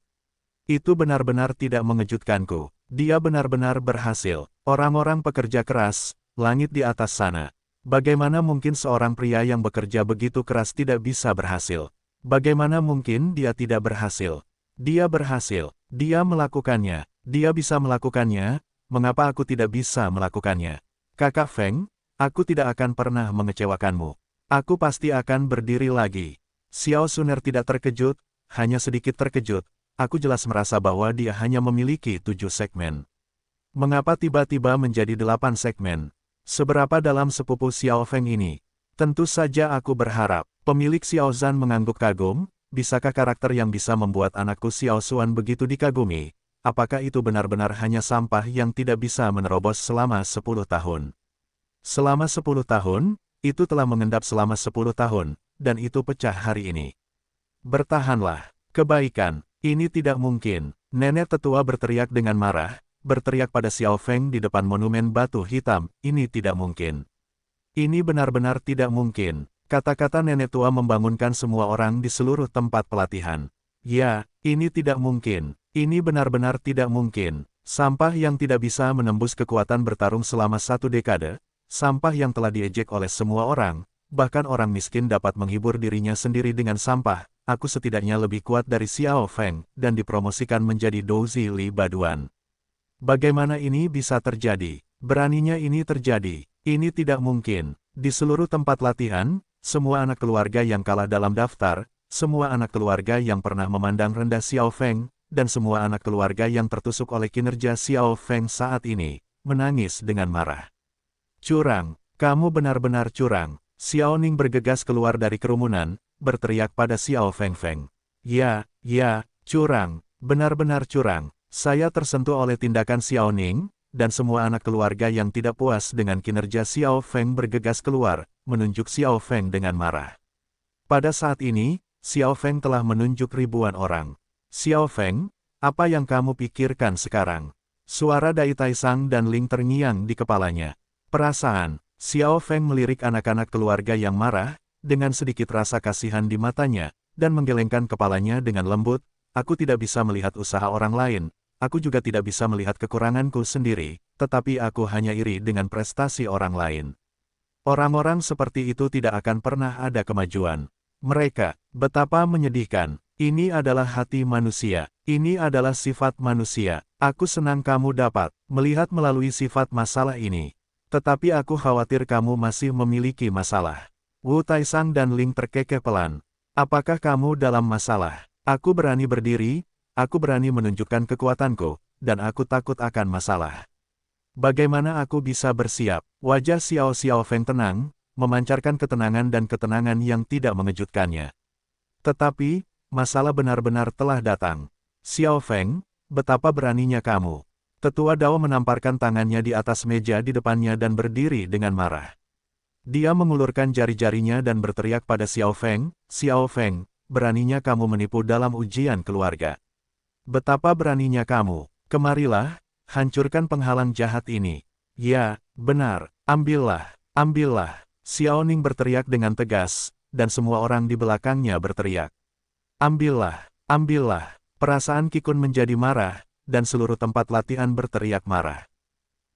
Itu benar-benar tidak mengejutkanku. Dia benar-benar berhasil. Orang-orang pekerja keras, langit di atas sana. Bagaimana mungkin seorang pria yang bekerja begitu keras tidak bisa berhasil? Bagaimana mungkin dia tidak berhasil? Dia berhasil. Dia melakukannya. Dia bisa melakukannya. Mengapa aku tidak bisa melakukannya? Kakak Feng, aku tidak akan pernah mengecewakanmu. Aku pasti akan berdiri lagi. Xiao Suner tidak terkejut, hanya sedikit terkejut. Aku jelas merasa bahwa dia hanya memiliki 7 segmen. Mengapa tiba-tiba menjadi 8 segmen? Seberapa dalam sepupu Xiao Feng ini? Tentu saja aku berharap. Pemilik Xiao Zhan mengangguk kagum, bisakah karakter yang bisa membuat anakku Xiao Xuan begitu dikagumi? Apakah itu benar-benar hanya sampah yang tidak bisa menerobos selama 10 tahun? Selama 10 tahun, itu telah mengendap selama 10 tahun, dan itu pecah hari ini. Bertahanlah, kebaikan, Ini tidak mungkin. Nenek tetua berteriak dengan marah, berteriak pada Xiao Feng di depan monumen batu hitam, ini tidak mungkin. Ini benar-benar tidak mungkin. Kata-kata nenek tua membangunkan semua orang di seluruh tempat pelatihan. Ya, ini tidak mungkin. Ini benar-benar tidak mungkin. Sampah yang tidak bisa menembus kekuatan bertarung selama 1 dekade, sampah yang telah diejek oleh semua orang, bahkan orang miskin dapat menghibur dirinya sendiri dengan sampah. Aku setidaknya lebih kuat dari Xiao Feng, dan dipromosikan menjadi Douzi Li Baduan. Bagaimana ini bisa terjadi? Beraninya ini terjadi. Ini tidak mungkin. Di seluruh tempat latihan, semua anak keluarga yang kalah dalam daftar, semua anak keluarga yang pernah memandang rendah Xiao Feng, dan semua anak keluarga yang tertusuk oleh kinerja Xiao Feng saat ini, menangis dengan marah. Curang, kamu benar-benar curang. Xiao Ning bergegas keluar dari kerumunan, berteriak pada Xiao Feng Feng. Ya, curang, benar-benar curang. Saya tersentuh oleh tindakan Xiao Ning, dan semua anak keluarga yang tidak puas dengan kinerja Xiao Feng bergegas keluar, menunjuk Xiao Feng dengan marah. Pada saat ini, Xiao Feng telah menunjuk ribuan orang. Xiao Feng, apa yang kamu pikirkan sekarang? Suara Dai Taisang dan Ling terngiang di kepalanya. Perasaan, Xiao Feng melirik anak-anak keluarga yang marah, dengan sedikit rasa kasihan di matanya, dan menggelengkan kepalanya dengan lembut. Aku tidak bisa melihat usaha orang lain. Aku juga tidak bisa melihat kekuranganku sendiri, tetapi aku hanya iri dengan prestasi orang lain. Orang-orang seperti itu tidak akan pernah ada kemajuan. Mereka, betapa menyedihkan. Ini adalah hati manusia. Ini adalah sifat manusia. Aku senang kamu dapat melihat melalui sifat masalah ini. Tetapi aku khawatir kamu masih memiliki masalah. Wu Taisang dan Ling terkekeh pelan. Apakah kamu dalam masalah? Aku berani berdiri. Aku berani menunjukkan kekuatanku, dan aku takut akan masalah. Bagaimana aku bisa bersiap? Wajah Xiao Feng tenang, memancarkan ketenangan dan ketenangan yang tidak mengejutkannya. Tetapi, masalah benar-benar telah datang. Xiao Feng, betapa beraninya kamu. Tetua Dao menamparkan tangannya di atas meja di depannya dan berdiri dengan marah. Dia mengulurkan jari-jarinya dan berteriak pada Xiao Feng, Xiao Feng, beraninya kamu menipu dalam ujian keluarga. Betapa beraninya kamu. Kemarilah, hancurkan penghalang jahat ini. Ya, benar, ambillah, ambillah. Xiao Ning berteriak dengan tegas, dan semua orang di belakangnya berteriak. Ambillah, ambillah. Perasaan Qi Kun menjadi marah, dan seluruh tempat latihan berteriak marah.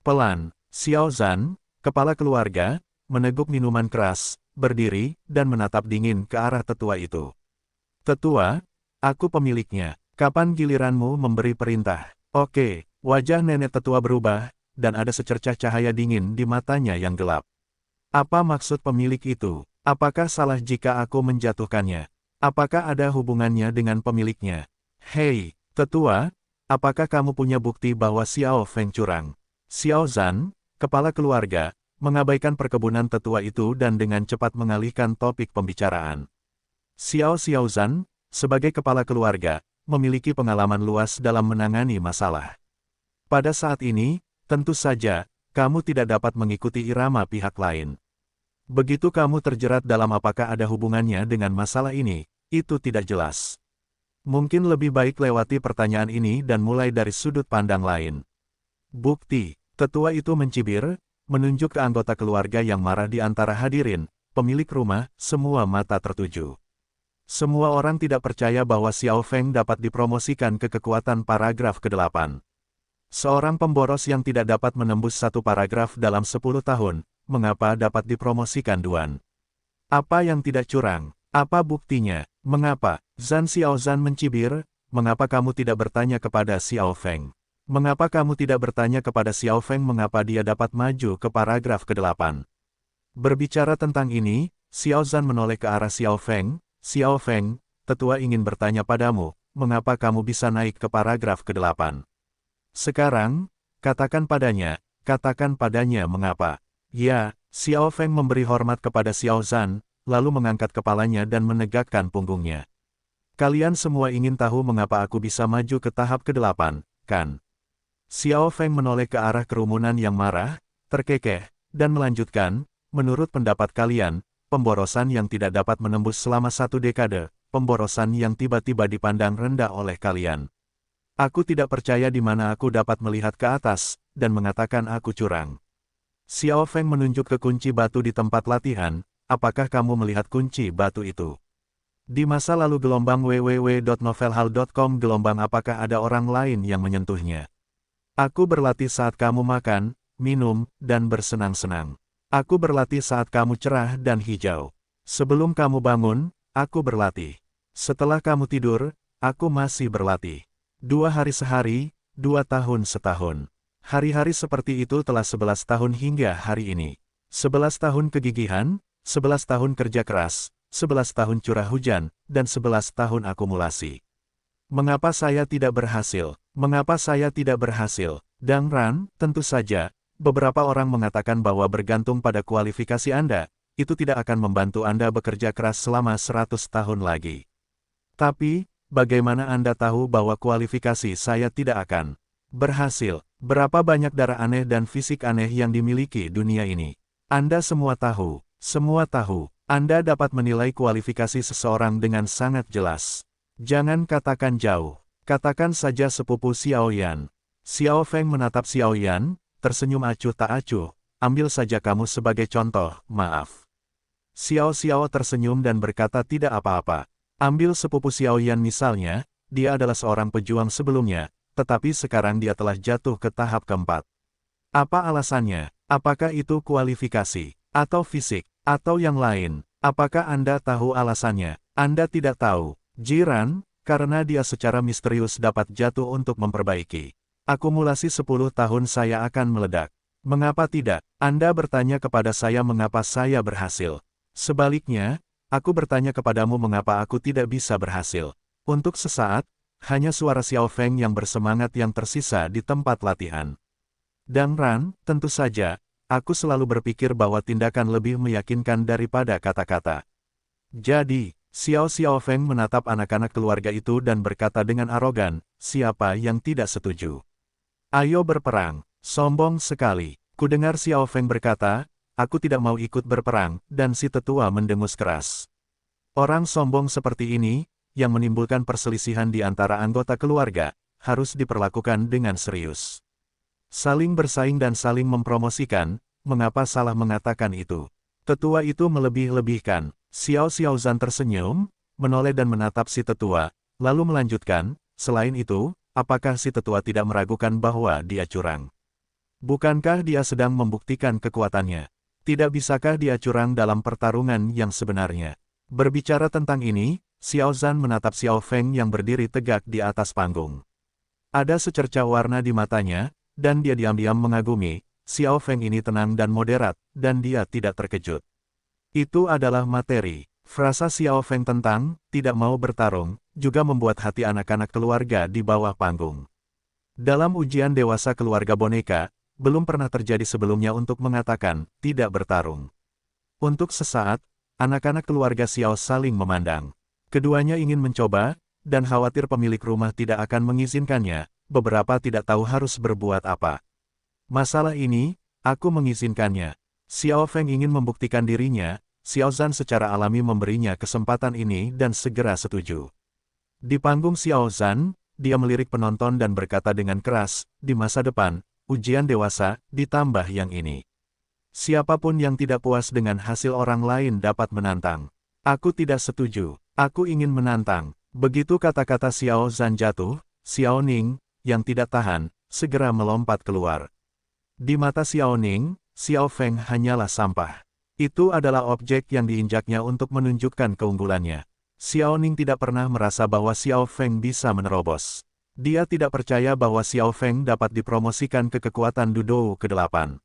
Pelan, Xiao Zhan, kepala keluarga, meneguk minuman keras, berdiri, dan menatap dingin ke arah tetua itu. Tetua, aku pemiliknya. Kapan giliranmu memberi perintah? Oke, wajah nenek tetua berubah, dan ada secercah cahaya dingin di matanya yang gelap. Apa maksud pemilik itu? Apakah salah jika aku menjatuhkannya? Apakah ada hubungannya dengan pemiliknya? Hei, tetua, apakah kamu punya bukti bahwa Xiao Feng curang? Xiao Zhan, kepala keluarga, mengabaikan perkebunan tetua itu dan dengan cepat mengalihkan topik pembicaraan. Xiao Zhan, sebagai kepala keluarga, memiliki pengalaman luas dalam menangani masalah. Pada saat ini, tentu saja, kamu tidak dapat mengikuti irama pihak lain. Begitu kamu terjerat dalam apakah ada hubungannya dengan masalah ini, itu tidak jelas. Mungkin lebih baik lewati pertanyaan ini dan mulai dari sudut pandang lain. Bukti, tetua itu mencibir, menunjuk ke anggota keluarga yang marah di antara hadirin, pemilik rumah, semua mata tertuju. Semua orang tidak percaya bahwa Xiao Feng dapat dipromosikan ke kekuatan paragraf ke-8. Seorang pemboros yang tidak dapat menembus satu paragraf dalam 10 tahun, mengapa dapat dipromosikan Duan? Apa yang tidak curang? Apa buktinya? Mengapa? Zhan Xiaozhan mencibir, mengapa kamu tidak bertanya kepada Xiao Feng? Mengapa kamu tidak bertanya kepada Xiao Feng mengapa dia dapat maju ke paragraf ke-8? Berbicara tentang ini, Xiaozhan menoleh ke arah Xiao Feng. Xiao Feng, tetua ingin bertanya padamu, mengapa kamu bisa naik ke paragraf ke-8? Sekarang, katakan padanya mengapa. Ya, Xiao Feng memberi hormat kepada Xiao Zhan, lalu mengangkat kepalanya dan menegakkan punggungnya. Kalian semua ingin tahu mengapa aku bisa maju ke tahap ke-8, kan? Xiao Feng menoleh ke arah kerumunan yang marah, terkekeh, dan melanjutkan, menurut pendapat kalian, pemborosan yang tidak dapat menembus selama 1 dekade, pemborosan yang tiba-tiba dipandang rendah oleh kalian. Aku tidak percaya di mana aku dapat melihat ke atas, dan mengatakan aku curang. Xiao Feng menunjuk ke kunci batu di tempat latihan, apakah kamu melihat kunci batu itu? Di masa lalu gelombang www.novelhall.com gelombang apakah ada orang lain yang menyentuhnya? Aku berlatih saat kamu makan, minum, dan bersenang-senang. Aku berlatih saat kamu cerah dan hijau. Sebelum kamu bangun, aku berlatih. Setelah kamu tidur, aku masih berlatih. 2 hari sehari, 2 tahun setahun. Hari-hari seperti itu telah 11 tahun hingga hari ini. 11 tahun kegigihan, 11 tahun kerja keras, 11 tahun curah hujan, dan 11 tahun akumulasi. Mengapa saya tidak berhasil? Mengapa saya tidak berhasil? Dang Ran, tentu saja, beberapa orang mengatakan bahwa bergantung pada kualifikasi Anda, itu tidak akan membantu Anda bekerja keras selama 100 tahun lagi. Tapi, bagaimana Anda tahu bahwa kualifikasi saya tidak akan berhasil? Berapa banyak darah aneh dan fisik aneh yang dimiliki dunia ini? Anda semua tahu, semua tahu. Anda dapat menilai kualifikasi seseorang dengan sangat jelas. Jangan katakan jauh, katakan saja sepupu Xiao Yan. Xiao Feng menatap Xiao Yan, tersenyum acuh tak acuh, ambil saja kamu sebagai contoh, maaf. Xiao Xiao tersenyum dan berkata tidak apa-apa. Ambil sepupu Xiao Yan misalnya, dia adalah seorang pejuang sebelumnya, tetapi sekarang dia telah jatuh ke tahap keempat. Apa alasannya? Apakah itu kualifikasi, atau fisik, atau yang lain? Apakah Anda tahu alasannya? Anda tidak tahu. Jiran, karena dia secara misterius dapat jatuh untuk memperbaiki. Akumulasi 10 tahun saya akan meledak. Mengapa tidak? Anda bertanya kepada saya mengapa saya berhasil. Sebaliknya, aku bertanya kepadamu mengapa aku tidak bisa berhasil. Untuk sesaat, hanya suara Xiao Feng yang bersemangat yang tersisa di tempat latihan. Dang Ran, tentu saja, aku selalu berpikir bahwa tindakan lebih meyakinkan daripada kata-kata. Jadi, Xiao Feng menatap anak-anak keluarga itu dan berkata dengan arogan, siapa yang tidak setuju? Ayo berperang, sombong sekali. Kudengar Xiao Feng berkata, aku tidak mau ikut berperang, dan si tetua mendengus keras. Orang sombong seperti ini, yang menimbulkan perselisihan di antara anggota keluarga, harus diperlakukan dengan serius. Saling bersaing dan saling mempromosikan, mengapa salah mengatakan itu? Tetua itu melebih-lebihkan. Xiao Zhan tersenyum, menoleh dan menatap si tetua, lalu melanjutkan, selain itu, apakah si tetua tidak meragukan bahwa dia curang? Bukankah dia sedang membuktikan kekuatannya? Tidak bisakah dia curang dalam pertarungan yang sebenarnya? Berbicara tentang ini, Xiao Zhan menatap Xiao Feng yang berdiri tegak di atas panggung. Ada secercah warna di matanya, dan dia diam-diam mengagumi. Xiao Feng ini tenang dan moderat, dan dia tidak terkejut. Itu adalah materi. Frasa Xiao Feng tentang tidak mau bertarung, juga membuat hati anak-anak keluarga di bawah panggung. Dalam ujian dewasa keluarga boneka, belum pernah terjadi sebelumnya untuk mengatakan tidak bertarung. Untuk sesaat, anak-anak keluarga Xiao saling memandang. Keduanya ingin mencoba, dan khawatir pemilik rumah tidak akan mengizinkannya, beberapa tidak tahu harus berbuat apa. Masalah ini, aku mengizinkannya. Xiao Feng ingin membuktikan dirinya, Xiao Zhan secara alami memberinya kesempatan ini dan segera setuju. Di panggung Xiao Zhan, dia melirik penonton dan berkata dengan keras, di masa depan, ujian dewasa, ditambah yang ini. Siapapun yang tidak puas dengan hasil orang lain dapat menantang. Aku tidak setuju. Aku ingin menantang. Begitu kata-kata Xiao Zhan jatuh, Xiao Ning, yang tidak tahan, segera melompat keluar. Di mata Xiao Ning, Xiao Feng hanyalah sampah. Itu adalah objek yang diinjaknya untuk menunjukkan keunggulannya. Xiao Ning tidak pernah merasa bahwa Xiao Feng bisa menerobos. Dia tidak percaya bahwa Xiao Feng dapat dipromosikan ke kekuatan Dudou ke-8.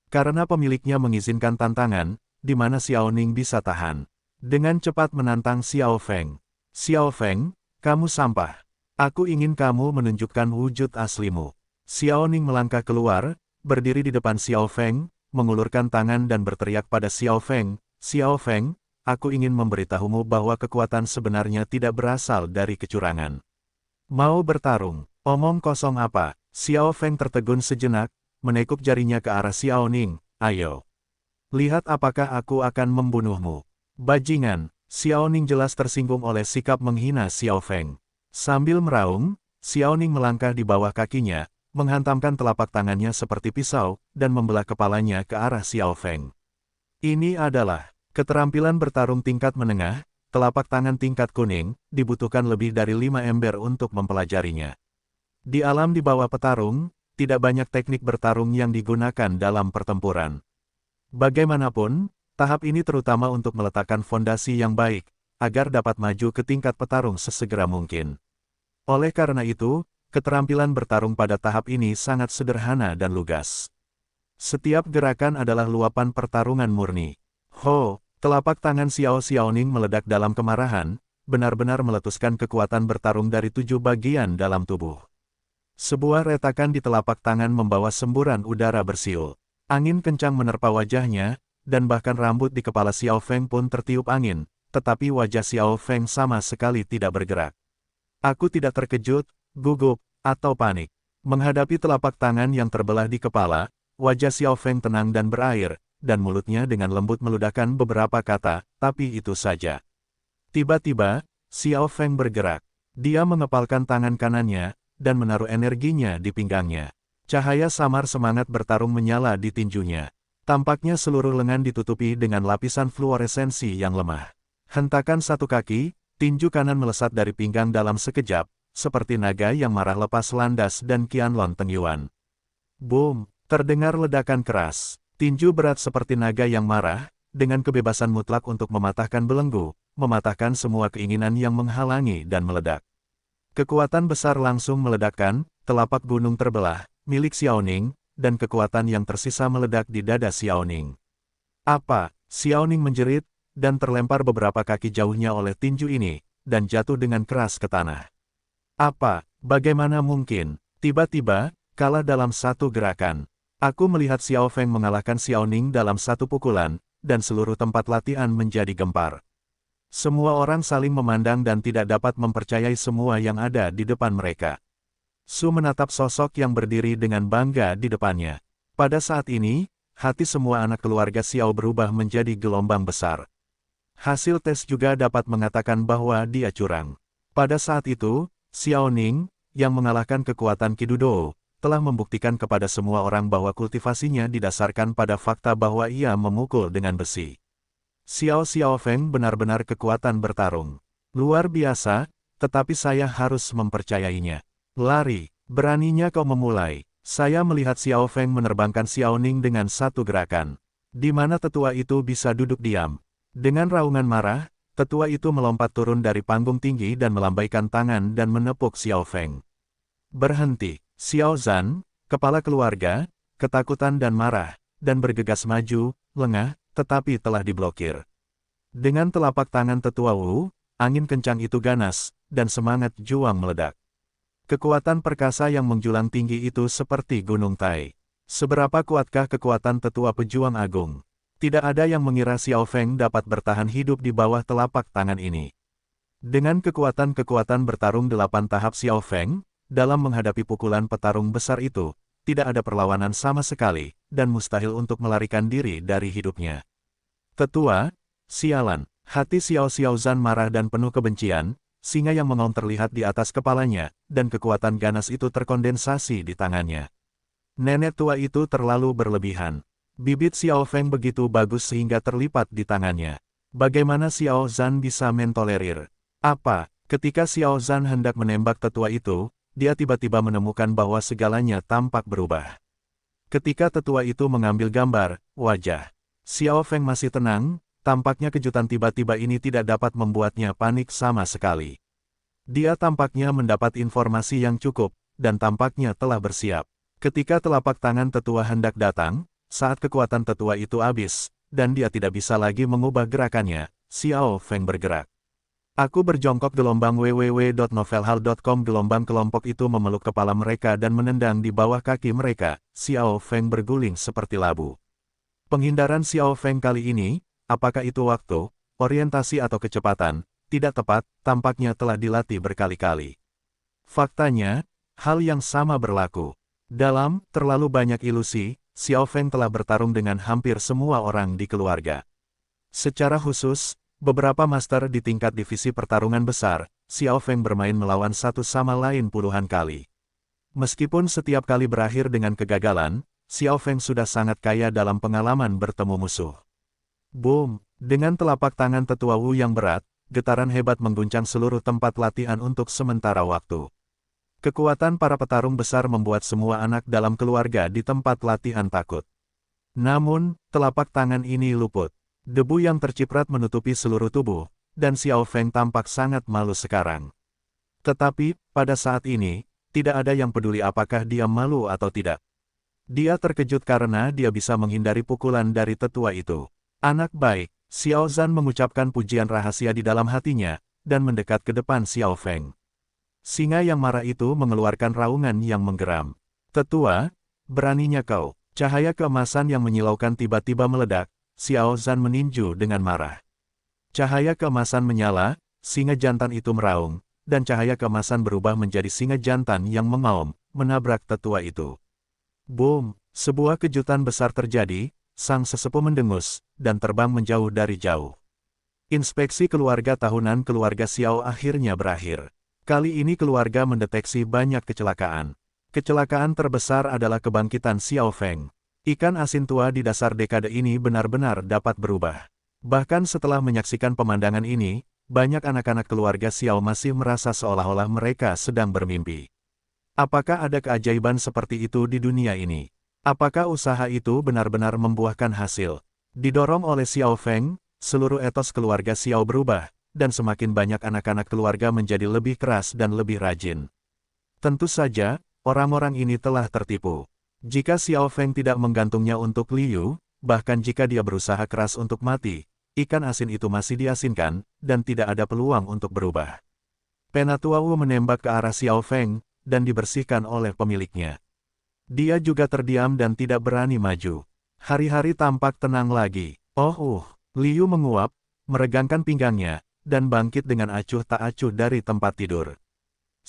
Karena pemiliknya mengizinkan tantangan, di mana Xiao Ning bisa tahan. Dengan cepat menantang Xiao Feng. Xiao Feng, kamu sampah. Aku ingin kamu menunjukkan wujud aslimu. Xiao Ning melangkah keluar, berdiri di depan Xiao Feng, mengulurkan tangan dan berteriak pada Xiao Feng, Xiao Feng, aku ingin memberitahumu bahwa kekuatan sebenarnya tidak berasal dari kecurangan. Mau bertarung? Omong kosong apa? Xiao Feng tertegun sejenak, menekuk jarinya ke arah Xiao Ning, ayo. Lihat apakah aku akan membunuhmu. Bajingan, Xiao Ning jelas tersinggung oleh sikap menghina Xiao Feng. Sambil meraung, Xiao Ning melangkah di bawah kakinya, menghantamkan telapak tangannya seperti pisau, dan membelah kepalanya ke arah Xiao Feng. Ini adalah keterampilan bertarung tingkat menengah, telapak tangan tingkat kuning, dibutuhkan lebih dari 5 ember untuk mempelajarinya. Di alam di bawah petarung, tidak banyak teknik bertarung yang digunakan dalam pertempuran. Bagaimanapun, tahap ini terutama untuk meletakkan fondasi yang baik, agar dapat maju ke tingkat petarung sesegera mungkin. Oleh karena itu, keterampilan bertarung pada tahap ini sangat sederhana dan lugas. Setiap gerakan adalah luapan pertarungan murni. Ho, telapak tangan Xiao Xiaoning meledak dalam kemarahan, benar-benar meletuskan kekuatan bertarung dari 7 bagian dalam tubuh. Sebuah retakan di telapak tangan membawa semburan udara bersiul. Angin kencang menerpa wajahnya, dan bahkan rambut di kepala Xiao Feng pun tertiup angin, tetapi wajah Xiao Feng sama sekali tidak bergerak. Aku tidak terkejut, gugup, atau panik. Menghadapi telapak tangan yang terbelah di kepala, wajah Xiao Feng tenang dan berair, dan mulutnya dengan lembut meludahkan beberapa kata, tapi itu saja. Tiba-tiba, Xiao Feng bergerak. Dia mengepalkan tangan kanannya, dan menaruh energinya di pinggangnya. Cahaya samar semangat bertarung menyala di tinjunya. Tampaknya seluruh lengan ditutupi dengan lapisan fluoresensi yang lemah. Hentakan satu kaki, tinju kanan melesat dari pinggang dalam sekejap, seperti naga yang marah lepas landas dan Qianlong Teng Yuan. Boom! Terdengar ledakan keras. Tinju berat seperti naga yang marah, dengan kebebasan mutlak untuk mematahkan belenggu, mematahkan semua keinginan yang menghalangi dan meledak. Kekuatan besar langsung meledakkan, telapak gunung terbelah, milik Xiao Ning, dan kekuatan yang tersisa meledak di dada Xiao Ning. Apa? Xiao Ning menjerit, dan terlempar beberapa kaki jauhnya oleh tinju ini, dan jatuh dengan keras ke tanah. Apa? Bagaimana mungkin? Tiba-tiba, kalah dalam satu gerakan. Aku melihat Xiao Feng mengalahkan Xiao Ning dalam satu pukulan, dan seluruh tempat latihan menjadi gempar. Semua orang saling memandang dan tidak dapat mempercayai semua yang ada di depan mereka. Su menatap sosok yang berdiri dengan bangga di depannya. Pada saat ini, hati semua anak keluarga Xiao berubah menjadi gelombang besar. Hasil tes juga dapat mengatakan bahwa dia curang. Pada saat itu, Xiao Ning, yang mengalahkan kekuatan Kidudo, telah membuktikan kepada semua orang bahwa kultivasinya didasarkan pada fakta bahwa ia memukul dengan besi. Xiao Feng benar-benar kekuatan bertarung. Luar biasa, tetapi saya harus mempercayainya. Lari, beraninya kau memulai. Saya melihat Xiao Feng menerbangkan Xiao Ning dengan satu gerakan. Di mana tetua itu bisa duduk diam. Dengan raungan marah, tetua itu melompat turun dari panggung tinggi dan melambaikan tangan dan menepuk Xiao Feng. Berhenti, Xiao Zhan, kepala keluarga, ketakutan dan marah, dan bergegas maju, lengah, tetapi telah diblokir. Dengan telapak tangan tetua Wu, angin kencang itu ganas, dan semangat juang meledak. Kekuatan perkasa yang menjulang tinggi itu seperti gunung Tai. Seberapa kuatkah kekuatan tetua pejuang agung? Tidak ada yang mengira Xiao Feng dapat bertahan hidup di bawah telapak tangan ini. Dengan kekuatan-kekuatan bertarung 8 tahap Xiao Feng, dalam menghadapi pukulan petarung besar itu, tidak ada perlawanan sama sekali, dan mustahil untuk melarikan diri dari hidupnya. Tetua, sialan, hati Xiao Zhan marah dan penuh kebencian, singa yang mengaum terlihat di atas kepalanya, dan kekuatan ganas itu terkondensasi di tangannya. Nenek tua itu terlalu berlebihan. Bibit Xiao Feng begitu bagus sehingga terlipat di tangannya. Bagaimana Xiao Zhan bisa mentolerir? Apa? Ketika Xiao Zhan hendak menembak tetua itu, dia tiba-tiba menemukan bahwa segalanya tampak berubah. Ketika tetua itu mengambil gambar, wajah Xiao Feng masih tenang. Tampaknya kejutan tiba-tiba ini tidak dapat membuatnya panik sama sekali. Dia tampaknya mendapat informasi yang cukup, dan tampaknya telah bersiap. Ketika telapak tangan tetua hendak datang, saat kekuatan tetua itu habis, dan dia tidak bisa lagi mengubah gerakannya, Xiao Feng bergerak. Aku berjongkok gelombang www.novelhal.com gelombang kelompok itu memeluk kepala mereka dan menendang di bawah kaki mereka, Xiao Feng berguling seperti labu. Penghindaran Xiao Feng kali ini, apakah itu waktu, orientasi atau kecepatan, tidak tepat, tampaknya telah dilatih berkali-kali. Faktanya, hal yang sama berlaku. Dalam terlalu banyak ilusi, Xiao Feng telah bertarung dengan hampir semua orang di keluarga. Secara khusus, Beberapa master di tingkat divisi pertarungan besar, Xiao Feng bermain melawan satu sama lain puluhan kali. Meskipun setiap kali berakhir dengan kegagalan, Xiao Feng sudah sangat kaya dalam pengalaman bertemu musuh. Boom! Dengan telapak tangan tetua Wu yang berat, getaran hebat mengguncang seluruh tempat latihan untuk sementara waktu. Kekuatan para petarung besar membuat semua anak dalam keluarga di tempat latihan takut. Namun, telapak tangan ini luput. Debu yang terciprat menutupi seluruh tubuh, dan Xiao Feng tampak sangat malu sekarang. Tetapi, pada saat ini, tidak ada yang peduli apakah dia malu atau tidak. Dia terkejut karena dia bisa menghindari pukulan dari tetua itu. Anak baik, Xiao Zhan mengucapkan pujian rahasia di dalam hatinya, dan mendekat ke depan Xiao Feng. Singa yang marah itu mengeluarkan raungan yang menggeram. Tetua, beraninya kau. Cahaya keemasan yang menyilaukan tiba-tiba meledak. Xiao Zhan meninju dengan marah. Cahaya keemasan menyala, singa jantan itu meraung, dan cahaya keemasan berubah menjadi singa jantan yang mengaum, menabrak tetua itu. Boom! Sebuah kejutan besar terjadi, sang sesepuh mendengus, dan terbang menjauh dari jauh. Inspeksi keluarga tahunan keluarga Xiao akhirnya berakhir. Kali ini keluarga mendeteksi banyak kecelakaan. Kecelakaan terbesar adalah kebangkitan Xiao Feng. Ikan asin tua di dasar dekade ini benar-benar dapat berubah. Bahkan setelah menyaksikan pemandangan ini, banyak anak-anak keluarga Xiao masih merasa seolah-olah mereka sedang bermimpi. Apakah ada keajaiban seperti itu di dunia ini? Apakah usaha itu benar-benar membuahkan hasil? Didorong oleh Xiao Feng, seluruh etos keluarga Xiao berubah, dan semakin banyak anak-anak keluarga menjadi lebih keras dan lebih rajin. Tentu saja, orang-orang ini telah tertipu. Jika Xiao Feng tidak menggantungnya untuk Liu, bahkan jika dia berusaha keras untuk mati, ikan asin itu masih diasinkan, dan tidak ada peluang untuk berubah. Penatua Wu menembak ke arah Xiao Feng, dan dibersihkan oleh pemiliknya. Dia juga terdiam dan tidak berani maju. Hari-hari tampak tenang lagi. Liu menguap, meregangkan pinggangnya, dan bangkit dengan acuh tak acuh dari tempat tidur.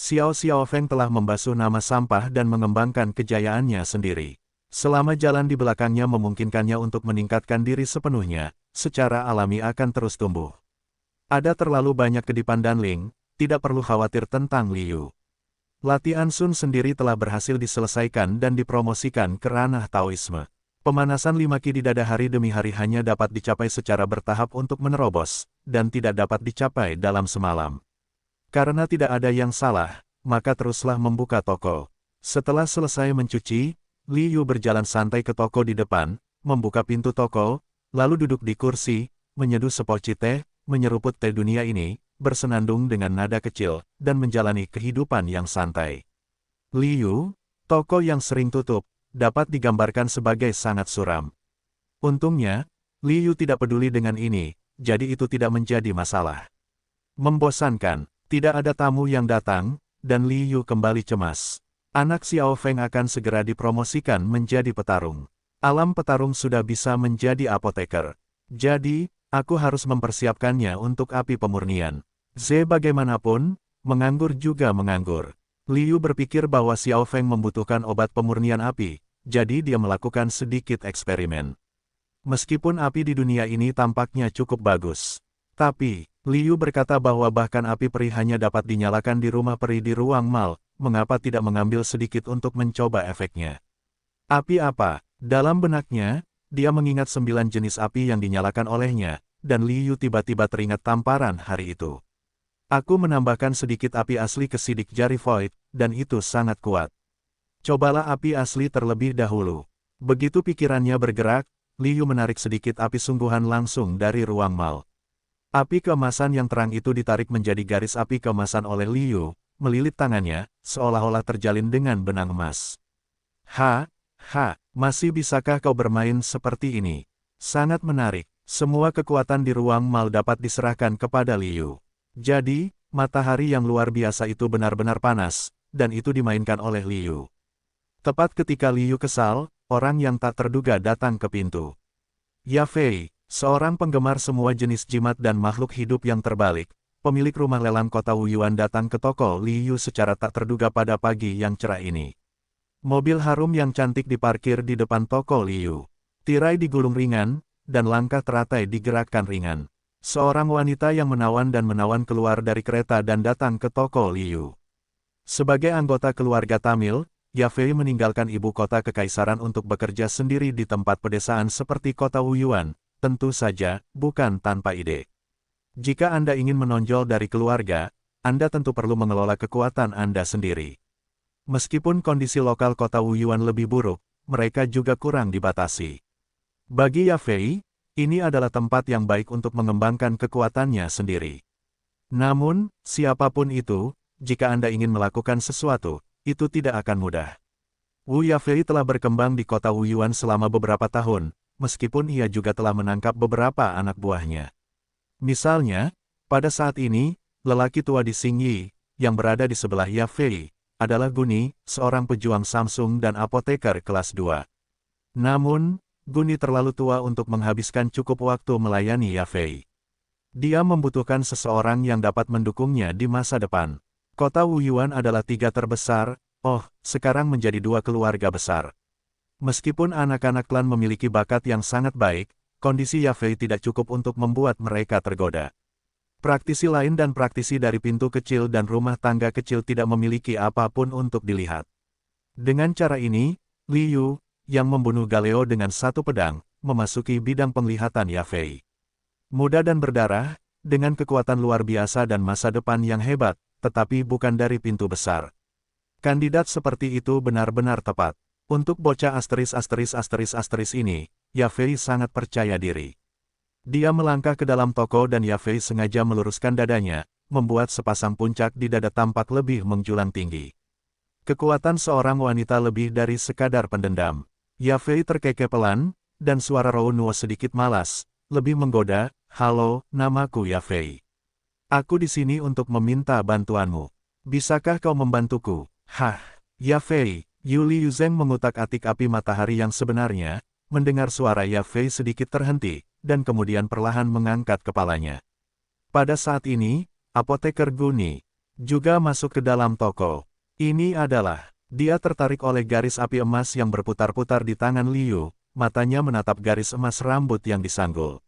Xiao Feng telah membasuh nama sampah dan mengembangkan kejayaannya sendiri. Selama jalan di belakangnya memungkinkannya untuk meningkatkan diri sepenuhnya, secara alami akan terus tumbuh. Ada terlalu banyak kedipan dan Ling, tidak perlu khawatir tentang Liu. Latihan Sun sendiri telah berhasil diselesaikan dan dipromosikan ke ranah Taoisme. Pemanasan 5 ki di dada hari demi hari hanya dapat dicapai secara bertahap untuk menerobos, dan tidak dapat dicapai dalam semalam. Karena tidak ada yang salah, maka teruslah membuka toko. Setelah selesai mencuci, Liu berjalan santai ke toko di depan, membuka pintu toko, lalu duduk di kursi, menyeduh sepoci teh, menyeruput teh dunia ini, bersenandung dengan nada kecil, dan menjalani kehidupan yang santai. Liu, toko yang sering tutup, dapat digambarkan sebagai sangat suram. Untungnya, Liu tidak peduli dengan ini, jadi itu tidak menjadi masalah. Membosankan. Tidak ada tamu yang datang, dan Liu kembali cemas. Anak Xiao Feng akan segera dipromosikan menjadi petarung. Alam petarung sudah bisa menjadi apoteker. Jadi, aku harus mempersiapkannya untuk api pemurnian. Bagaimanapun, menganggur juga menganggur. Liu berpikir bahwa Xiao Feng membutuhkan obat pemurnian api, jadi dia melakukan sedikit eksperimen. Meskipun api di dunia ini tampaknya cukup bagus. Tapi, Liu berkata bahwa bahkan api peri hanya dapat dinyalakan di rumah peri di ruang mal, mengapa tidak mengambil sedikit untuk mencoba efeknya. Api apa? Dalam benaknya, dia mengingat 9 jenis api yang dinyalakan olehnya, dan Liu tiba-tiba teringat tamparan hari itu. Aku menambahkan sedikit api asli ke sidik jari Void, dan itu sangat kuat. Cobalah api asli terlebih dahulu. Begitu pikirannya bergerak, Liu menarik sedikit api sungguhan langsung dari ruang mal. Api keemasan yang terang itu ditarik menjadi garis api keemasan oleh Liu, melilit tangannya, seolah-olah terjalin dengan benang emas. Masih bisakah kau bermain seperti ini? Sangat menarik. Semua kekuatan di ruang mal dapat diserahkan kepada Liu. Jadi, matahari yang luar biasa itu benar-benar panas, dan itu dimainkan oleh Liu. Tepat ketika Liu kesal, orang yang tak terduga datang ke pintu. Yafei, seorang penggemar semua jenis jimat dan makhluk hidup yang terbalik, pemilik rumah lelang kota Wuyuan datang ke toko Liu secara tak terduga pada pagi yang cerah ini. Mobil harum yang cantik diparkir di depan toko Liu. Tirai digulung ringan, dan langkah teratai digerakkan ringan. Seorang wanita yang menawan keluar dari kereta dan datang ke toko Liu. Sebagai anggota keluarga Tamil, Yafei meninggalkan ibu kota kekaisaran untuk bekerja sendiri di tempat pedesaan seperti kota Wuyuan, tentu saja, bukan tanpa ide. Jika Anda ingin menonjol dari keluarga, Anda tentu perlu mengelola kekuatan Anda sendiri. Meskipun kondisi lokal kota Wuyuan lebih buruk, mereka juga kurang dibatasi. Bagi Yafei, ini adalah tempat yang baik untuk mengembangkan kekuatannya sendiri. Namun, siapapun itu, jika Anda ingin melakukan sesuatu, itu tidak akan mudah. Wu Yafei telah berkembang di kota Wuyuan selama beberapa tahun, meskipun ia juga telah menangkap beberapa anak buahnya. Misalnya, pada saat ini, lelaki tua di Xingyi, yang berada di sebelah Yafei, adalah Guni, seorang pejuang Samsung dan apoteker kelas 2. Namun, Guni terlalu tua untuk menghabiskan cukup waktu melayani Yafei. Dia membutuhkan seseorang yang dapat mendukungnya di masa depan. Kota Wuyuan adalah 3 terbesar, sekarang menjadi 2 keluarga besar. Meskipun anak-anak klan memiliki bakat yang sangat baik, kondisi Yafei tidak cukup untuk membuat mereka tergoda. Praktisi lain dan praktisi dari pintu kecil dan rumah tangga kecil tidak memiliki apapun untuk dilihat. Dengan cara ini, Liu, yang membunuh Galeo dengan 1 pedang, memasuki bidang penglihatan Yafei. Muda dan berdarah, dengan kekuatan luar biasa dan masa depan yang hebat, tetapi bukan dari pintu besar. Kandidat seperti itu benar-benar tepat. Untuk bocah asteris ini, Yafei sangat percaya diri. Dia melangkah ke dalam toko dan Yafei sengaja meluruskan dadanya, membuat sepasang puncak di dada tampak lebih menjulang tinggi. Kekuatan seorang wanita lebih dari sekadar pendendam. Yafei terkekeh pelan, dan suara Rou Nuo sedikit malas, lebih menggoda, "Halo, namaku Yafei. Aku di sini untuk meminta bantuanmu. Bisakah kau membantuku?" "Hah, Yafei." Yuli Yuzeng mengutak-atik api matahari yang sebenarnya, mendengar suara Yafei sedikit terhenti, dan kemudian perlahan mengangkat kepalanya. Pada saat ini, apoteker Guni juga masuk ke dalam toko. Ini adalah, dia tertarik oleh garis api emas yang berputar-putar di tangan Liu, matanya menatap garis emas rambut yang disanggul.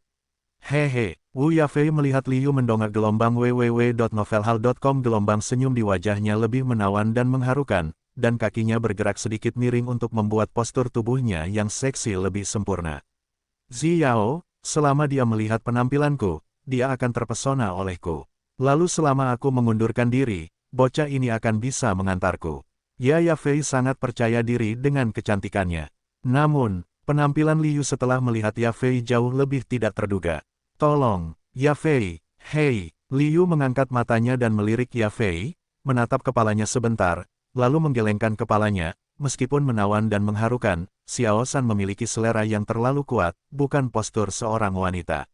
Hehe, Wu Yafei melihat Liu mendongak gelombang www.novelhal.com. Gelombang senyum di wajahnya lebih menawan dan mengharukan, dan kakinya bergerak sedikit miring untuk membuat postur tubuhnya yang seksi lebih sempurna. Ziyao, selama dia melihat penampilanku, dia akan terpesona olehku. Lalu selama aku mengundurkan diri, bocah ini akan bisa mengantarku. Ya, Yafei sangat percaya diri dengan kecantikannya. Namun, penampilan Liu setelah melihat Yafei jauh lebih tidak terduga. "Tolong, Yafei, hei." Liu mengangkat matanya dan melirik Yafei, menatap kepalanya sebentar, lalu menggelengkan kepalanya. Meskipun menawan dan mengharukan, Xiao San memiliki selera yang terlalu kuat, bukan postur seorang wanita.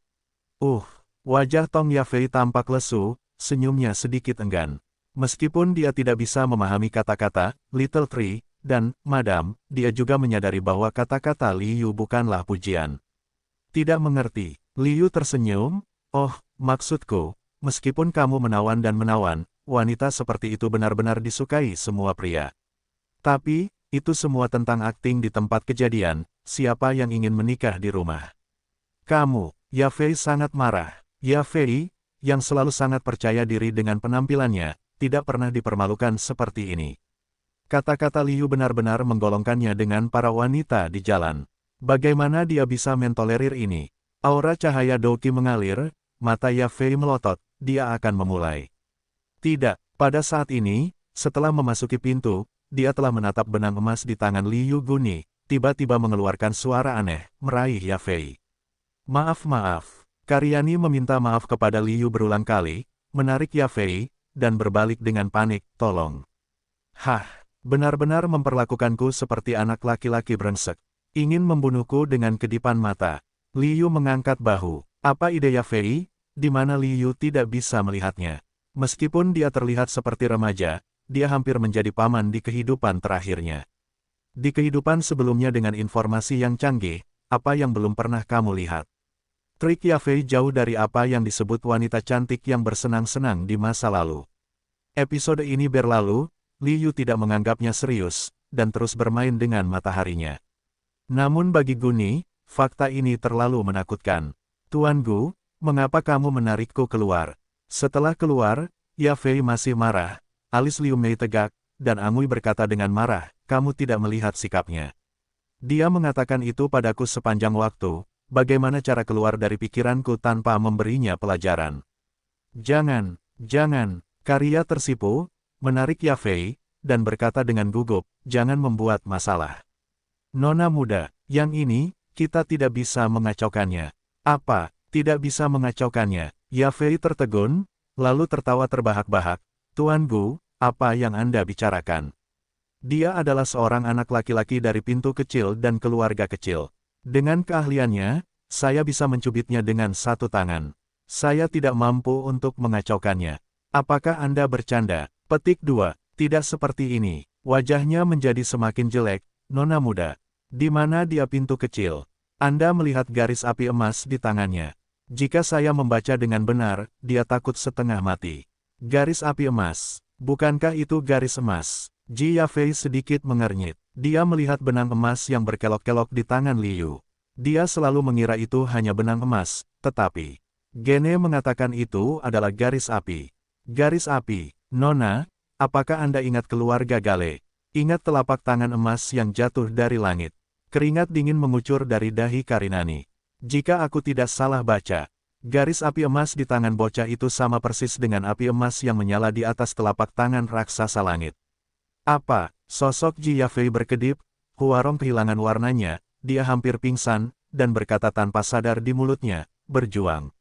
Wajah Tong Yafei tampak lesu, senyumnya sedikit enggan. Meskipun dia tidak bisa memahami kata-kata Little Tree dan Madam, dia juga menyadari bahwa kata-kata Liu bukanlah pujian. Tidak mengerti. Liu tersenyum, maksudku, meskipun kamu menawan dan menawan, wanita seperti itu benar-benar disukai semua pria. Tapi, itu semua tentang akting di tempat kejadian, siapa yang ingin menikah di rumah? Kamu. Yafei sangat marah. Yafei, yang selalu sangat percaya diri dengan penampilannya, tidak pernah dipermalukan seperti ini. Kata-kata Liu benar-benar menggolongkannya dengan para wanita di jalan. Bagaimana dia bisa mentolerir ini? Aura cahaya Douqi mengalir, mata Yafei melotot, dia akan memulai. Tidak, pada saat ini, setelah memasuki pintu, dia telah menatap benang emas di tangan Liu Guni, tiba-tiba mengeluarkan suara aneh, meraih Yafei. Maaf. Karyani meminta maaf kepada Liu berulang kali, menarik Yafei, dan berbalik dengan panik, "Tolong. Hah, benar-benar memperlakukanku seperti anak laki-laki brengsek. Ingin membunuhku dengan kedipan mata." Liu mengangkat bahu. Apa ide Yafei, di mana Liu tidak bisa melihatnya? Meskipun dia terlihat seperti remaja, dia hampir menjadi paman di kehidupan terakhirnya. Di kehidupan sebelumnya dengan informasi yang canggih, apa yang belum pernah kamu lihat? Trik Yafei jauh dari apa yang disebut wanita cantik yang bersenang-senang di masa lalu. Episode ini berlalu, Liu tidak menganggapnya serius, dan terus bermain dengan mataharinya. Namun bagi Guni, fakta ini terlalu menakutkan. "Tuan Gu, Mengapa kamu menarikku keluar? Setelah keluar, Yafei masih marah, alis Liu Mei tegak, dan Angui berkata dengan marah, kamu tidak melihat sikapnya. Dia mengatakan itu padaku sepanjang waktu, bagaimana cara keluar dari pikiranku tanpa memberinya pelajaran. Jangan, Karya tersipu, menarik Yafei, dan berkata dengan gugup, jangan membuat masalah. Nona muda, yang ini, kita tidak bisa mengacaukannya. Apa, tidak bisa mengacaukannya? Yafei tertegun, lalu tertawa terbahak-bahak. Tuan Gu, apa yang Anda bicarakan? Dia adalah seorang anak laki-laki dari pintu kecil dan keluarga kecil. Dengan keahliannya, saya bisa mencubitnya dengan satu tangan. Saya tidak mampu untuk mengacaukannya. Apakah Anda bercanda? Petik 2. Tidak seperti ini. Wajahnya menjadi semakin jelek, Nona muda. Di mana dia pintu kecil? Anda melihat garis api emas di tangannya. Jika saya membaca dengan benar, dia takut setengah mati. Garis api emas. Bukankah itu garis emas? Ji Yafei sedikit mengernyit. Dia melihat benang emas yang berkelok-kelok di tangan Liu. Dia selalu mengira itu hanya benang emas, tetapi Gene mengatakan itu adalah garis api. Garis api. Nona, apakah Anda ingat keluarga Gale? Ingat telapak tangan emas yang jatuh dari langit. Keringat dingin mengucur dari dahi Karinani. Jika aku tidak salah baca, garis api emas di tangan bocah itu sama persis dengan api emas yang menyala di atas telapak tangan raksasa langit. Apa? Sosok Ji Yafei berkedip, Huarong kehilangan warnanya, dia hampir pingsan, dan berkata tanpa sadar di mulutnya, berjuang.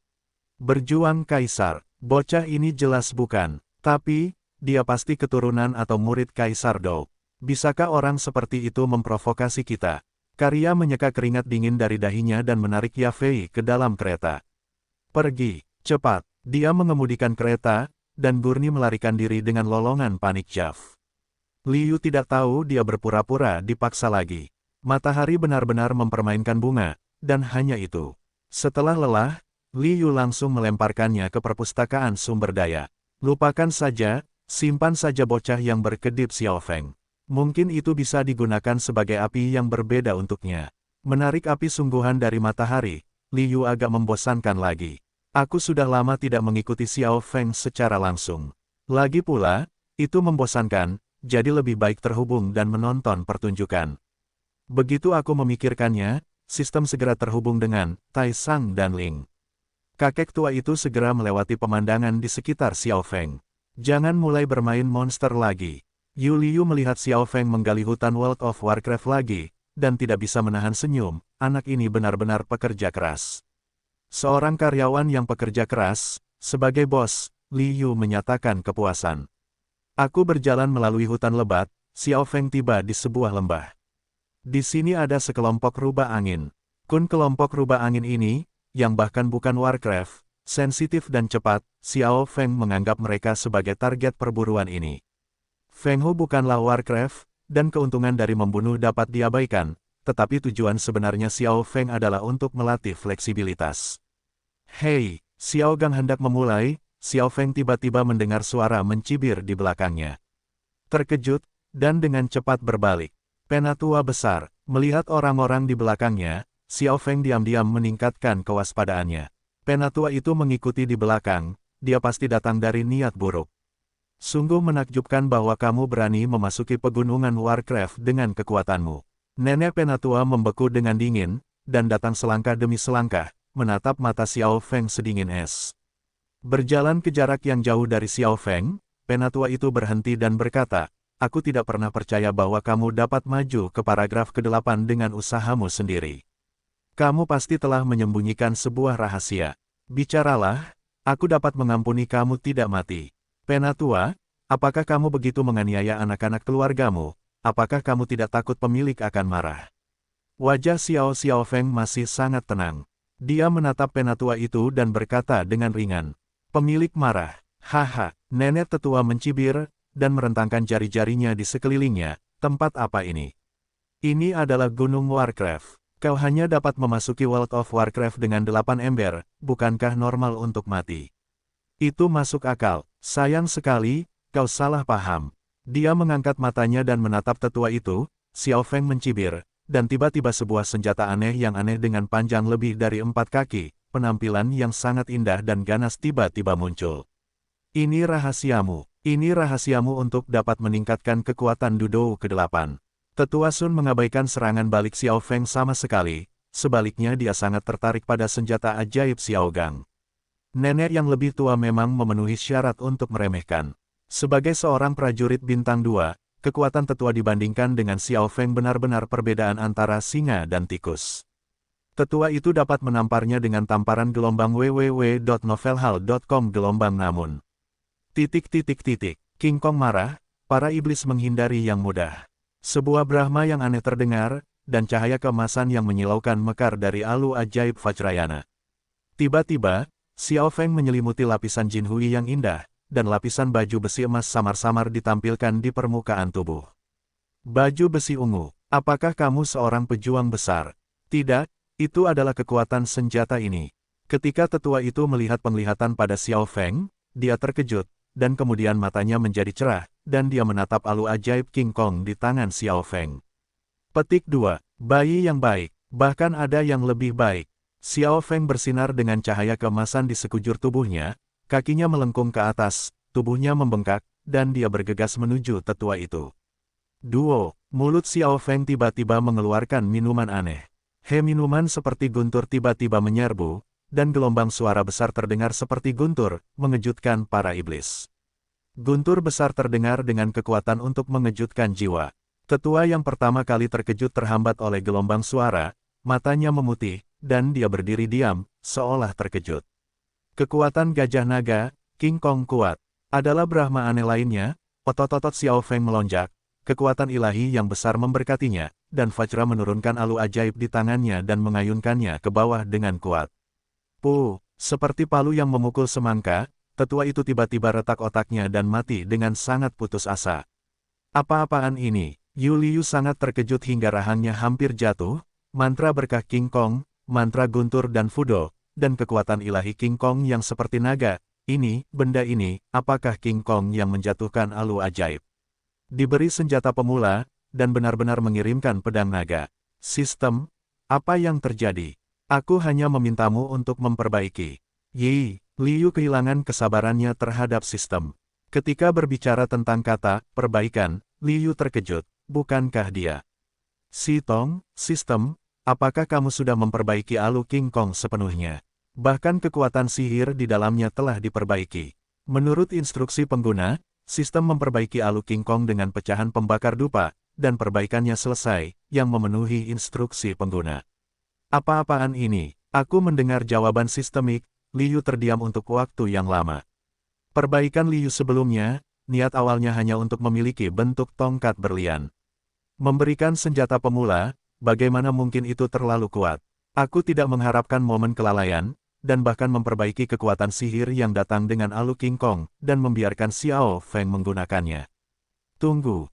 Berjuang Kaisar, bocah ini jelas bukan, tapi, dia pasti keturunan atau murid Kaisar Dou. Bisakah orang seperti itu memprovokasi kita? Karya menyeka keringat dingin dari dahinya dan menarik Yafei ke dalam kereta. Pergi, cepat, dia mengemudikan kereta, dan Gurney melarikan diri dengan lolongan panik Jaf. Liu tidak tahu dia berpura-pura dipaksa lagi. Matahari benar-benar mempermainkan bunga, dan hanya itu. Setelah lelah, Liu langsung melemparkannya ke perpustakaan sumber daya. Lupakan saja, simpan saja bocah yang berkedip Xiao Feng. Mungkin itu bisa digunakan sebagai api yang berbeda untuknya. Menarik api sungguhan dari matahari, Liu agak membosankan lagi. Aku sudah lama tidak mengikuti Xiao Feng secara langsung. Lagi pula, itu membosankan, jadi lebih baik terhubung dan menonton pertunjukan. Begitu aku memikirkannya, sistem segera terhubung dengan Tai Sang dan Ling. Kakek tua itu segera melewati pemandangan di sekitar Xiao Feng. Jangan mulai bermain monster lagi. Yu Liu melihat Xiao Feng menggali hutan World of Warcraft lagi, dan tidak bisa menahan senyum, anak ini benar-benar pekerja keras. Seorang karyawan yang pekerja keras, sebagai bos, Liu menyatakan kepuasan. Aku berjalan melalui hutan lebat, Xiao Feng tiba di sebuah lembah. Di sini ada sekelompok rubah angin. Kelompok rubah angin ini, yang bahkan bukan Warcraft, sensitif dan cepat, Xiao Feng menganggap mereka sebagai target perburuan ini. Feng Hu bukanlah Warcraft, dan keuntungan dari membunuh dapat diabaikan, tetapi tujuan sebenarnya Xiao Feng adalah untuk melatih fleksibilitas. Hei, Xiao Gang hendak memulai, Xiao Feng tiba-tiba mendengar suara mencibir di belakangnya. Terkejut, dan dengan cepat berbalik. Penatua besar, melihat orang-orang di belakangnya, Xiao Feng diam-diam meningkatkan kewaspadaannya. Penatua itu mengikuti di belakang, dia pasti datang dari niat buruk. Sungguh menakjubkan bahwa kamu berani memasuki pegunungan Warcraft dengan kekuatanmu. Nenek Penatua membeku dengan dingin, dan datang selangkah demi selangkah, menatap mata Xiao Feng sedingin es. Berjalan ke jarak yang jauh dari Xiao Feng, Penatua itu berhenti dan berkata, aku tidak pernah percaya bahwa kamu dapat maju ke paragraf ke-8 dengan usahamu sendiri. Kamu pasti telah menyembunyikan sebuah rahasia. Bicaralah, aku dapat mengampuni kamu tidak mati. Penatua, apakah kamu begitu menganiaya anak-anak keluargamu? Apakah kamu tidak takut pemilik akan marah? Wajah Xiao Feng masih sangat tenang. Dia menatap Penatua itu dan berkata dengan ringan. Pemilik marah. Haha, nenek tetua mencibir, dan merentangkan jari-jarinya di sekelilingnya. Tempat apa ini? Ini adalah Gunung Warcraft. Kau hanya dapat memasuki World of Warcraft dengan 8 ember, bukankah normal untuk mati? Itu masuk akal, sayang sekali, kau salah paham. Dia mengangkat matanya dan menatap tetua itu, Xiao Feng mencibir, dan tiba-tiba sebuah senjata aneh yang aneh dengan panjang lebih dari 4 kaki, penampilan yang sangat indah dan ganas tiba-tiba muncul. Ini rahasiamu. Ini rahasiamu untuk dapat meningkatkan kekuatan Dudou ke-8. Tetua Sun mengabaikan serangan balik Xiao Feng sama sekali, sebaliknya dia sangat tertarik pada senjata ajaib Xiao Gang. Nenek yang lebih tua memang memenuhi syarat untuk meremehkan. Sebagai seorang prajurit bintang 2, kekuatan tetua dibandingkan dengan Xiao Feng benar-benar perbedaan antara singa dan tikus. Tetua itu dapat menamparnya dengan tamparan gelombang www.novelhall.com gelombang namun. King Kong marah, para iblis menghindari yang mudah. Sebuah Brahma yang aneh terdengar, dan cahaya keemasan yang menyilaukan mekar dari alu ajaib Vajrayana. Tiba-tiba, Xiao Feng menyelimuti lapisan Jinhui yang indah, dan lapisan baju besi emas samar-samar ditampilkan di permukaan tubuh. Baju besi ungu, apakah kamu seorang pejuang besar? Tidak, itu adalah kekuatan senjata ini. Ketika tetua itu melihat penglihatan pada Xiao Feng, dia terkejut, dan kemudian matanya menjadi cerah, dan dia menatap alu ajaib King Kong di tangan Xiao Feng. Petik 2. Bayi yang baik, bahkan ada yang lebih baik. Xiao Feng bersinar dengan cahaya keemasan di sekujur tubuhnya, kakinya melengkung ke atas, tubuhnya membengkak, dan dia bergegas menuju tetua itu. Duo, mulut Xiao Feng tiba-tiba mengeluarkan minuman aneh. Minuman seperti guntur tiba-tiba menyerbu, dan gelombang suara besar terdengar seperti guntur, mengejutkan para iblis. Guntur besar terdengar dengan kekuatan untuk mengejutkan jiwa. Tetua yang pertama kali terkejut terhambat oleh gelombang suara, matanya memutih, dan dia berdiri diam, seolah terkejut. Kekuatan gajah naga, King Kong kuat, adalah Brahma aneh lainnya, otot-otot Xiao Feng melonjak, kekuatan ilahi yang besar memberkatinya, dan Vajra menurunkan alu ajaib di tangannya dan mengayunkannya ke bawah dengan kuat. Seperti palu yang memukul semangka, tetua itu tiba-tiba retak otaknya dan mati dengan sangat putus asa. Apa-apaan ini? Yu Liu sangat terkejut hingga rahangnya hampir jatuh, mantra berkah King Kong, mantra guntur dan fudo, dan kekuatan ilahi King Kong yang seperti naga. Benda ini, apakah King Kong yang menjatuhkan alu ajaib? Diberi senjata pemula, dan benar-benar mengirimkan pedang naga. Sistem, apa yang terjadi? Aku hanya memintamu untuk memperbaiki. Liu kehilangan kesabarannya terhadap sistem. Ketika berbicara tentang kata, perbaikan, Liu terkejut, bukankah dia? Tong, sistem, apakah kamu sudah memperbaiki alu King Kong sepenuhnya? Bahkan kekuatan sihir di dalamnya telah diperbaiki. Menurut instruksi pengguna, sistem memperbaiki alu King Kong dengan pecahan pembakar dupa, dan perbaikannya selesai, yang memenuhi instruksi pengguna. Apa-apaan ini? Aku mendengar jawaban sistemik. Liu terdiam untuk waktu yang lama. Perbaikan Liu sebelumnya, niat awalnya hanya untuk memiliki bentuk tongkat berlian. Memberikan senjata pemula, bagaimana mungkin itu terlalu kuat? Aku tidak mengharapkan momen kelalaian, dan bahkan memperbaiki kekuatan sihir yang datang dengan alu King Kong, dan membiarkan Xiao Feng menggunakannya. Tunggu,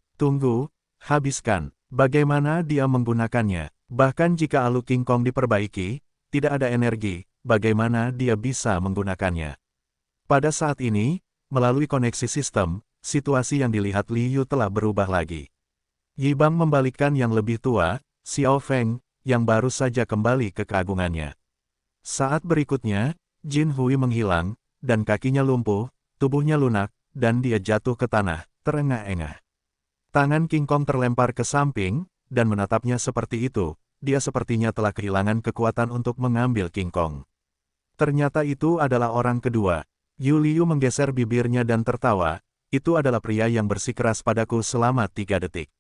habiskan. Bagaimana dia menggunakannya? Bahkan jika alu King Kong diperbaiki, tidak ada energi, bagaimana dia bisa menggunakannya? Pada saat ini, melalui koneksi sistem, situasi yang dilihat Liu telah berubah lagi. Yibang membalikkan yang lebih tua, Xiao Feng, yang baru saja kembali ke keagungannya. Saat berikutnya, Jin Hui menghilang, dan kakinya lumpuh, tubuhnya lunak, dan dia jatuh ke tanah, terengah-engah. Tangan King Kong terlempar ke samping, dan menatapnya seperti itu. Dia sepertinya telah kehilangan kekuatan untuk mengambil King Kong. Ternyata itu adalah orang kedua. Yu Liu menggeser bibirnya dan tertawa, itu adalah pria yang bersikeras padaku selama 3 detik.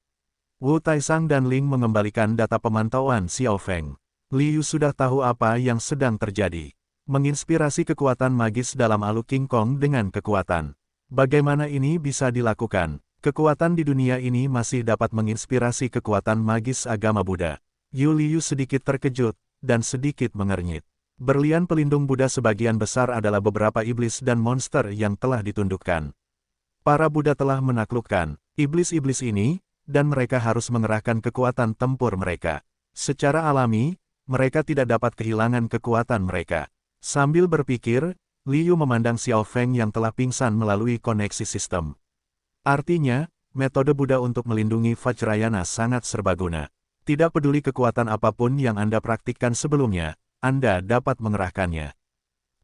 Wu Taisang dan Ling mengembalikan data pemantauan Xiao Feng. Liu sudah tahu apa yang sedang terjadi. Menginspirasi kekuatan magis dalam alu King Kong dengan kekuatan. Bagaimana ini bisa dilakukan? Kekuatan di dunia ini masih dapat menginspirasi kekuatan magis agama Buddha. Yu Liu sedikit terkejut, dan sedikit mengernyit. Berlian pelindung Buddha sebagian besar adalah beberapa iblis dan monster yang telah ditundukkan. Para Buddha telah menaklukkan iblis-iblis ini, dan mereka harus mengerahkan kekuatan tempur mereka. Secara alami, mereka tidak dapat kehilangan kekuatan mereka. Sambil berpikir, Liu memandang Xiao Feng yang telah pingsan melalui koneksi sistem. Artinya, metode Buddha untuk melindungi Vajrayana sangat serbaguna. Tidak peduli kekuatan apapun yang Anda praktikkan sebelumnya, Anda dapat mengerahkannya.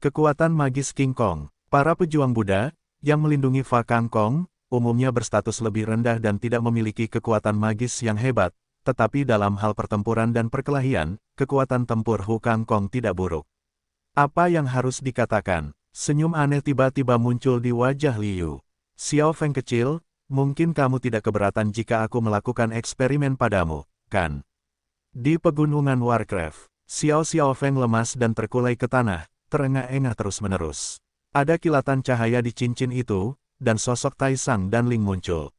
Kekuatan magis King Kong. Para pejuang Buddha, yang melindungi Fa Kang Kong, umumnya berstatus lebih rendah dan tidak memiliki kekuatan magis yang hebat, tetapi dalam hal pertempuran dan perkelahian, kekuatan tempur Hu Kang Kong tidak buruk. Apa yang harus dikatakan? Senyum aneh tiba-tiba muncul di wajah Liu. Xiao Feng kecil, mungkin kamu tidak keberatan jika aku melakukan eksperimen padamu, kan? Di pegunungan Warcraft, Xiao Feng lemas dan terkulai ke tanah, terengah-engah terus-menerus. Ada kilatan cahaya di cincin itu, dan sosok Tai Sang dan Ling muncul.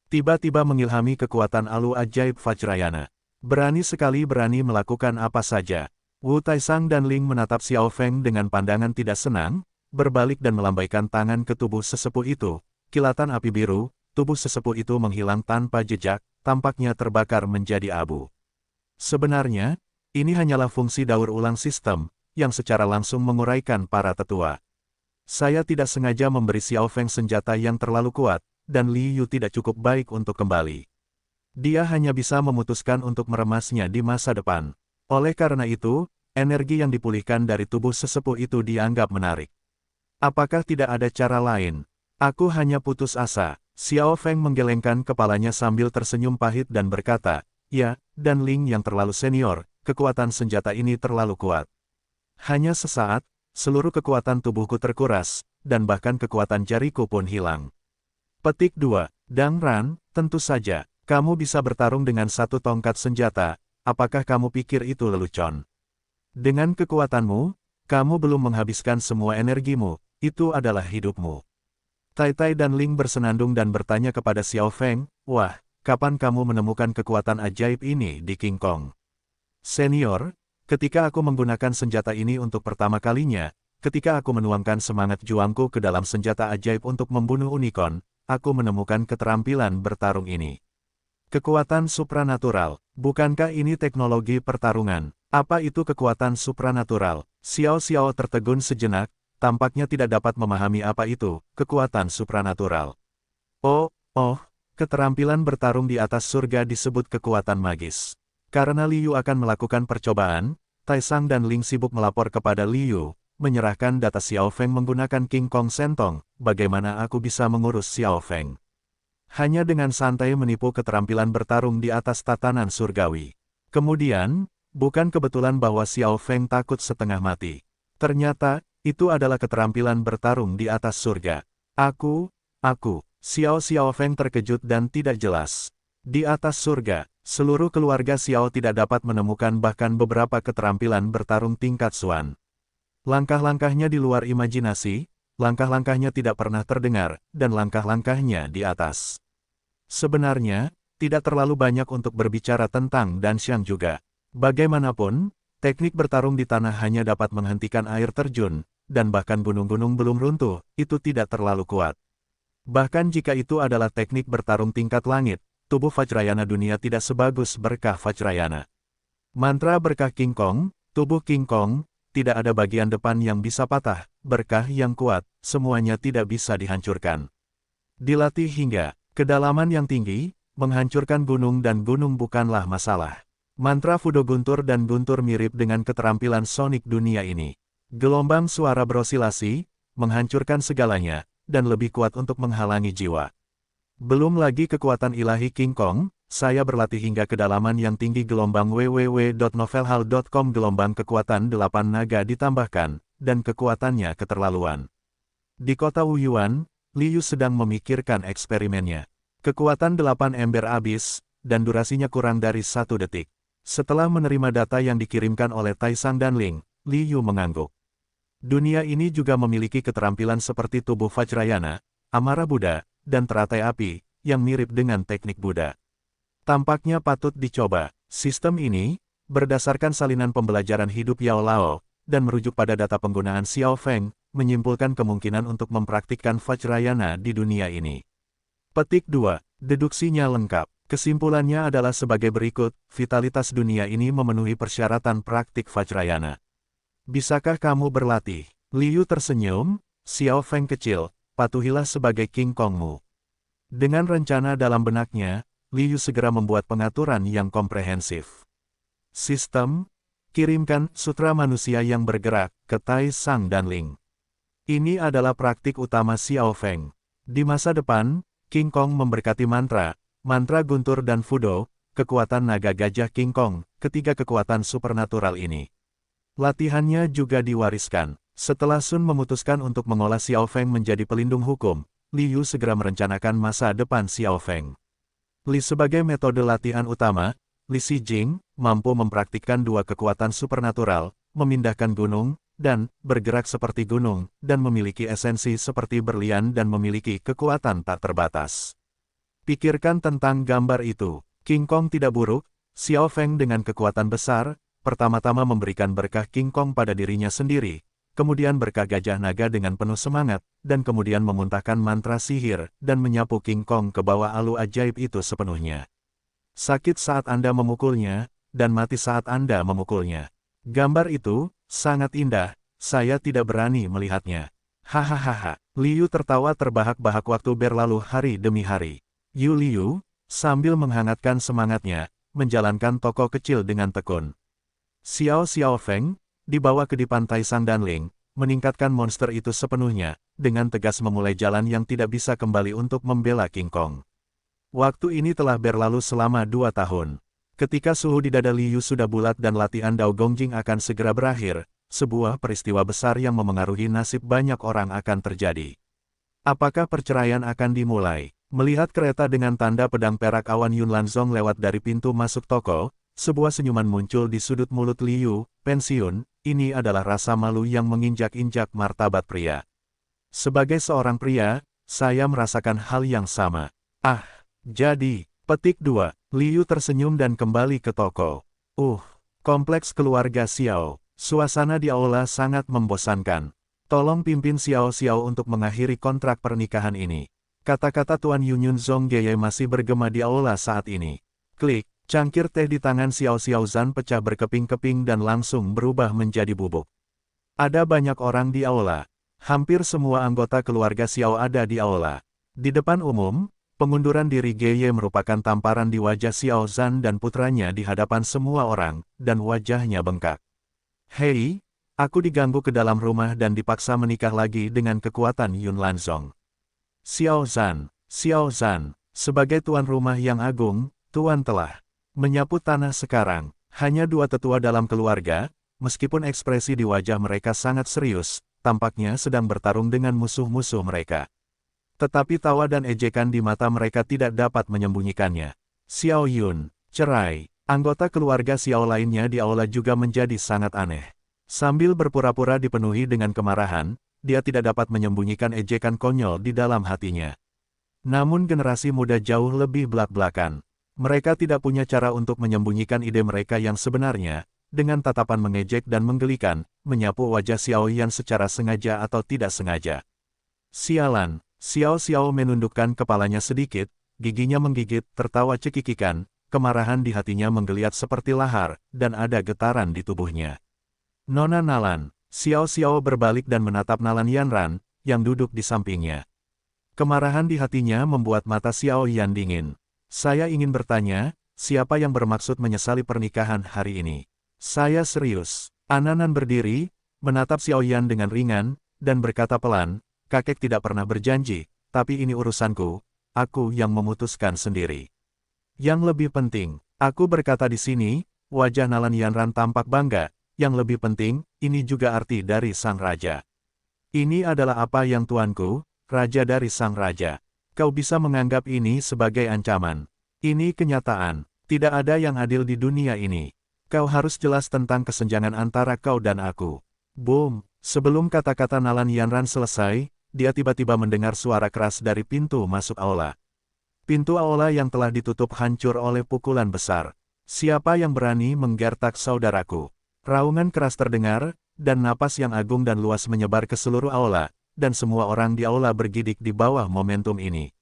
Tiba-tiba mengilhami kekuatan alu ajaib Vajrayana. Berani sekali berani melakukan apa saja. Wu Tai Sang dan Ling menatap Xiao Feng dengan pandangan tidak senang, berbalik dan melambaikan tangan ke tubuh sesepuh itu. Kilatan api biru, tubuh sesepuh itu menghilang tanpa jejak, tampaknya terbakar menjadi abu. Sebenarnya, ini hanyalah fungsi daur ulang sistem, yang secara langsung menguraikan para tetua. Saya tidak sengaja memberi Xiao Feng senjata yang terlalu kuat, dan Li Yu tidak cukup baik untuk kembali. Dia hanya bisa memutuskan untuk meremasnya di masa depan. Oleh karena itu, energi yang dipulihkan dari tubuh sesepuh itu dianggap menarik. Apakah tidak ada cara lain? Aku hanya putus asa. Xiao Feng menggelengkan kepalanya sambil tersenyum pahit dan berkata, ya, dan Ling yang terlalu senior, kekuatan senjata ini terlalu kuat. Hanya sesaat, seluruh kekuatan tubuhku terkuras, dan bahkan kekuatan jariku pun hilang. Petik 2. Dang Ran, tentu saja, kamu bisa bertarung dengan satu tongkat senjata, apakah kamu pikir itu lelucon? Dengan kekuatanmu, kamu belum menghabiskan semua energimu, itu adalah hidupmu. Tai Tai dan Ling bersenandung dan bertanya kepada Xiao Feng, wah, kapan kamu menemukan kekuatan ajaib ini di King Kong? Senior, ketika aku menggunakan senjata ini untuk pertama kalinya, ketika aku menuangkan semangat juangku ke dalam senjata ajaib untuk membunuh unicorn, aku menemukan keterampilan bertarung ini. Kekuatan supranatural, bukankah ini teknologi pertarungan? Apa itu kekuatan supranatural? Xiao tertegun sejenak, tampaknya tidak dapat memahami apa itu, kekuatan supranatural. Oh, keterampilan bertarung di atas surga disebut kekuatan magis. Karena Liu akan melakukan percobaan, Tai Sang dan Ling sibuk melapor kepada Liu, menyerahkan data Xiao Feng menggunakan King Kong Sentong, bagaimana aku bisa mengurus Xiao Feng? Hanya dengan santai menipu keterampilan bertarung di atas tatanan surgawi. Kemudian, bukan kebetulan bahwa Xiao Feng takut setengah mati. Ternyata, itu adalah keterampilan bertarung di atas surga. Xiao Feng terkejut dan tidak jelas. Di atas surga, seluruh keluarga Xiao tidak dapat menemukan bahkan beberapa keterampilan bertarung tingkat Xuan. Langkah-langkahnya di luar imajinasi, langkah-langkahnya tidak pernah terdengar, dan langkah-langkahnya di atas. Sebenarnya, tidak terlalu banyak untuk berbicara tentang Danxiang juga. Bagaimanapun, teknik bertarung di tanah hanya dapat menghentikan air terjun, dan bahkan gunung-gunung belum runtuh, itu tidak terlalu kuat. Bahkan jika itu adalah teknik bertarung tingkat langit, tubuh Vajrayana dunia tidak sebagus berkah Vajrayana. Mantra berkah King Kong, tubuh King Kong, tidak ada bagian depan yang bisa patah, berkah yang kuat, semuanya tidak bisa dihancurkan. Dilatih hingga kedalaman yang tinggi, menghancurkan gunung dan gunung bukanlah masalah. Mantra Fudo Guntur dan Guntur mirip dengan keterampilan sonik dunia ini. Gelombang suara berosilasi, menghancurkan segalanya, dan lebih kuat untuk menghalangi jiwa. Belum lagi kekuatan ilahi King Kong, saya berlatih hingga kedalaman yang tinggi gelombang www.novelhall.com gelombang kekuatan 8 naga ditambahkan, dan kekuatannya keterlaluan. Di kota Wuyuan, Liu sedang memikirkan eksperimennya. Kekuatan 8 ember abis, dan durasinya kurang dari 1 detik. Setelah menerima data yang dikirimkan oleh Tai Sang dan Ling, Liu mengangguk. Dunia ini juga memiliki keterampilan seperti tubuh Vajrayana, amarah Buddha, dan teratai api, yang mirip dengan teknik Buddha. Tampaknya patut dicoba. Sistem ini, berdasarkan salinan pembelajaran hidup Yao Lao, dan merujuk pada data penggunaan Xiao Feng, menyimpulkan kemungkinan untuk mempraktikkan Vajrayana di dunia ini. Petik 2. Deduksinya lengkap. Kesimpulannya adalah sebagai berikut, vitalitas dunia ini memenuhi persyaratan praktik Vajrayana. Bisakah kamu berlatih? Liu tersenyum, Xiao Feng kecil, patuhilah sebagai King Kongmu. Dengan rencana dalam benaknya, Liu segera membuat pengaturan yang komprehensif. Sistem, kirimkan sutra manusia yang bergerak ke Tai Sang Danling. Ini adalah praktik utama Xiao Feng. Di masa depan, King Kong memberkati mantra guntur dan fudo, kekuatan naga gajah King Kong, ketiga kekuatan supernatural ini. Latihannya juga diwariskan. Setelah Sun memutuskan untuk mengolah Xiao Feng menjadi pelindung hukum, Liu segera merencanakan masa depan Xiao Feng. Li sebagai metode latihan utama, Li Sijing mampu mempraktikkan dua kekuatan supernatural, memindahkan gunung, dan bergerak seperti gunung, dan memiliki esensi seperti berlian dan memiliki kekuatan tak terbatas. Pikirkan tentang gambar itu. King Kong tidak buruk, Xiao Feng dengan kekuatan besar, pertama-tama memberikan berkah King Kong pada dirinya sendiri, kemudian berkah gajah naga dengan penuh semangat, dan kemudian memuntahkan mantra sihir, dan menyapu King Kong ke bawah alu ajaib itu sepenuhnya. Sakit saat Anda memukulnya, dan mati saat Anda memukulnya. Gambar itu sangat indah, saya tidak berani melihatnya. Hahaha. Liu tertawa terbahak-bahak waktu berlalu hari demi hari. Liu, sambil menghangatkan semangatnya, menjalankan toko kecil dengan tekun. Xiao Feng dibawa ke di pantai Sang Danling, meningkatkan monster itu sepenuhnya, dengan tegas memulai jalan yang tidak bisa kembali untuk membela King Kong. Waktu ini telah berlalu selama 2 tahun. Ketika suhu di dada Liu sudah bulat dan latihan Dao Gongjing akan segera berakhir, sebuah peristiwa besar yang memengaruhi nasib banyak orang akan terjadi. Apakah perceraian akan dimulai? Melihat kereta dengan tanda pedang perak awan Yunlanzong lewat dari pintu masuk toko, sebuah senyuman muncul di sudut mulut Liu. Pensiun, ini adalah rasa malu yang menginjak-injak martabat pria. Sebagai seorang pria, saya merasakan hal yang sama. Jadi, petik 2, Liu tersenyum dan kembali ke toko. Kompleks keluarga Xiao. Suasana di aula sangat membosankan. Tolong pimpin Xiao untuk mengakhiri kontrak pernikahan ini. Kata-kata Tuan Yunlanzong Geye masih bergema di aula saat ini. Klik. Cangkir teh di tangan Xiao Zhan pecah berkeping-keping dan langsung berubah menjadi bubuk. Ada banyak orang di aula. Hampir semua anggota keluarga Xiao ada di aula. Di depan umum, pengunduran diri Geye merupakan tamparan di wajah Xiao Zhan dan putranya di hadapan semua orang, dan wajahnya bengkak. Hei, aku diganggu ke dalam rumah dan dipaksa menikah lagi dengan kekuatan Yunlanzong. Xiao Zhan, sebagai tuan rumah yang agung, Tuan telah menyapu tanah sekarang. Hanya 2 tetua dalam keluarga, meskipun ekspresi di wajah mereka sangat serius, tampaknya sedang bertarung dengan musuh-musuh mereka. Tetapi tawa dan ejekan di mata mereka tidak dapat menyembunyikannya. Xiao Yun, cerai. Anggota keluarga Xiao lainnya di aula juga menjadi sangat aneh. Sambil berpura-pura dipenuhi dengan kemarahan, dia tidak dapat menyembunyikan ejekan konyol di dalam hatinya. Namun generasi muda jauh lebih belak-belakan. Mereka tidak punya cara untuk menyembunyikan ide mereka yang sebenarnya, dengan tatapan mengejek dan menggelikan, menyapu wajah Xiao Yan secara sengaja atau tidak sengaja. Sialan, Xiao menundukkan kepalanya sedikit, giginya menggigit, tertawa cekikikan, kemarahan di hatinya menggeliat seperti lahar, dan ada getaran di tubuhnya. Nona Nalan, Xiao berbalik dan menatap Nalan Yanran, yang duduk di sampingnya. Kemarahan di hatinya membuat mata Xiao Yan dingin. Saya ingin bertanya, siapa yang bermaksud menyesali pernikahan hari ini? Saya serius. Ananan berdiri, menatap Xiao Yan dengan ringan, dan berkata pelan, kakek tidak pernah berjanji, tapi ini urusanku, aku yang memutuskan sendiri. Yang lebih penting, aku berkata di sini, wajah Nalan Yanran tampak bangga, yang lebih penting, ini juga arti dari sang raja. Ini adalah apa yang tuanku, raja dari sang raja. Kau bisa menganggap ini sebagai ancaman. Ini kenyataan. Tidak ada yang adil di dunia ini. Kau harus jelas tentang kesenjangan antara kau dan aku. Boom! Sebelum kata-kata Nalan Yanran selesai, dia tiba-tiba mendengar suara keras dari pintu masuk aula. Pintu aula yang telah ditutup hancur oleh pukulan besar. Siapa yang berani menggertak saudaraku? Raungan keras terdengar, dan napas yang agung dan luas menyebar ke seluruh aula. Dan semua orang di aula bergidik di bawah momentum ini.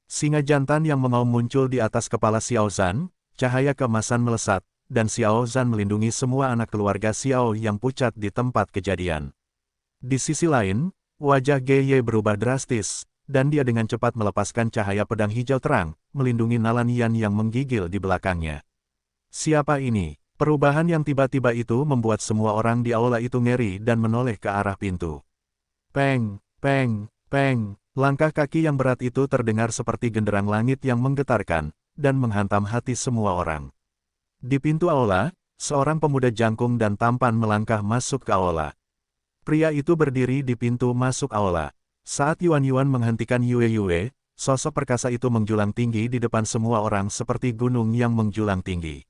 Singa jantan yang mengaum muncul di atas kepala Xiao Zhan, cahaya keemasan melesat, dan Xiao Zhan melindungi semua anak keluarga Xiao yang pucat di tempat kejadian. Di sisi lain, wajah Geye berubah drastis, dan dia dengan cepat melepaskan cahaya pedang hijau terang, melindungi Nalan Yan yang menggigil di belakangnya. Siapa ini? Perubahan yang tiba-tiba itu membuat semua orang di aula itu ngeri dan menoleh ke arah pintu. Peng, peng, peng, langkah kaki yang berat itu terdengar seperti genderang langit yang menggetarkan, dan menghantam hati semua orang. Di pintu aula, seorang pemuda jangkung dan tampan melangkah masuk ke aula. Pria itu berdiri di pintu masuk aula. Saat Yuan menghentikan Yue, sosok perkasa itu menjulang tinggi di depan semua orang seperti gunung yang menjulang tinggi.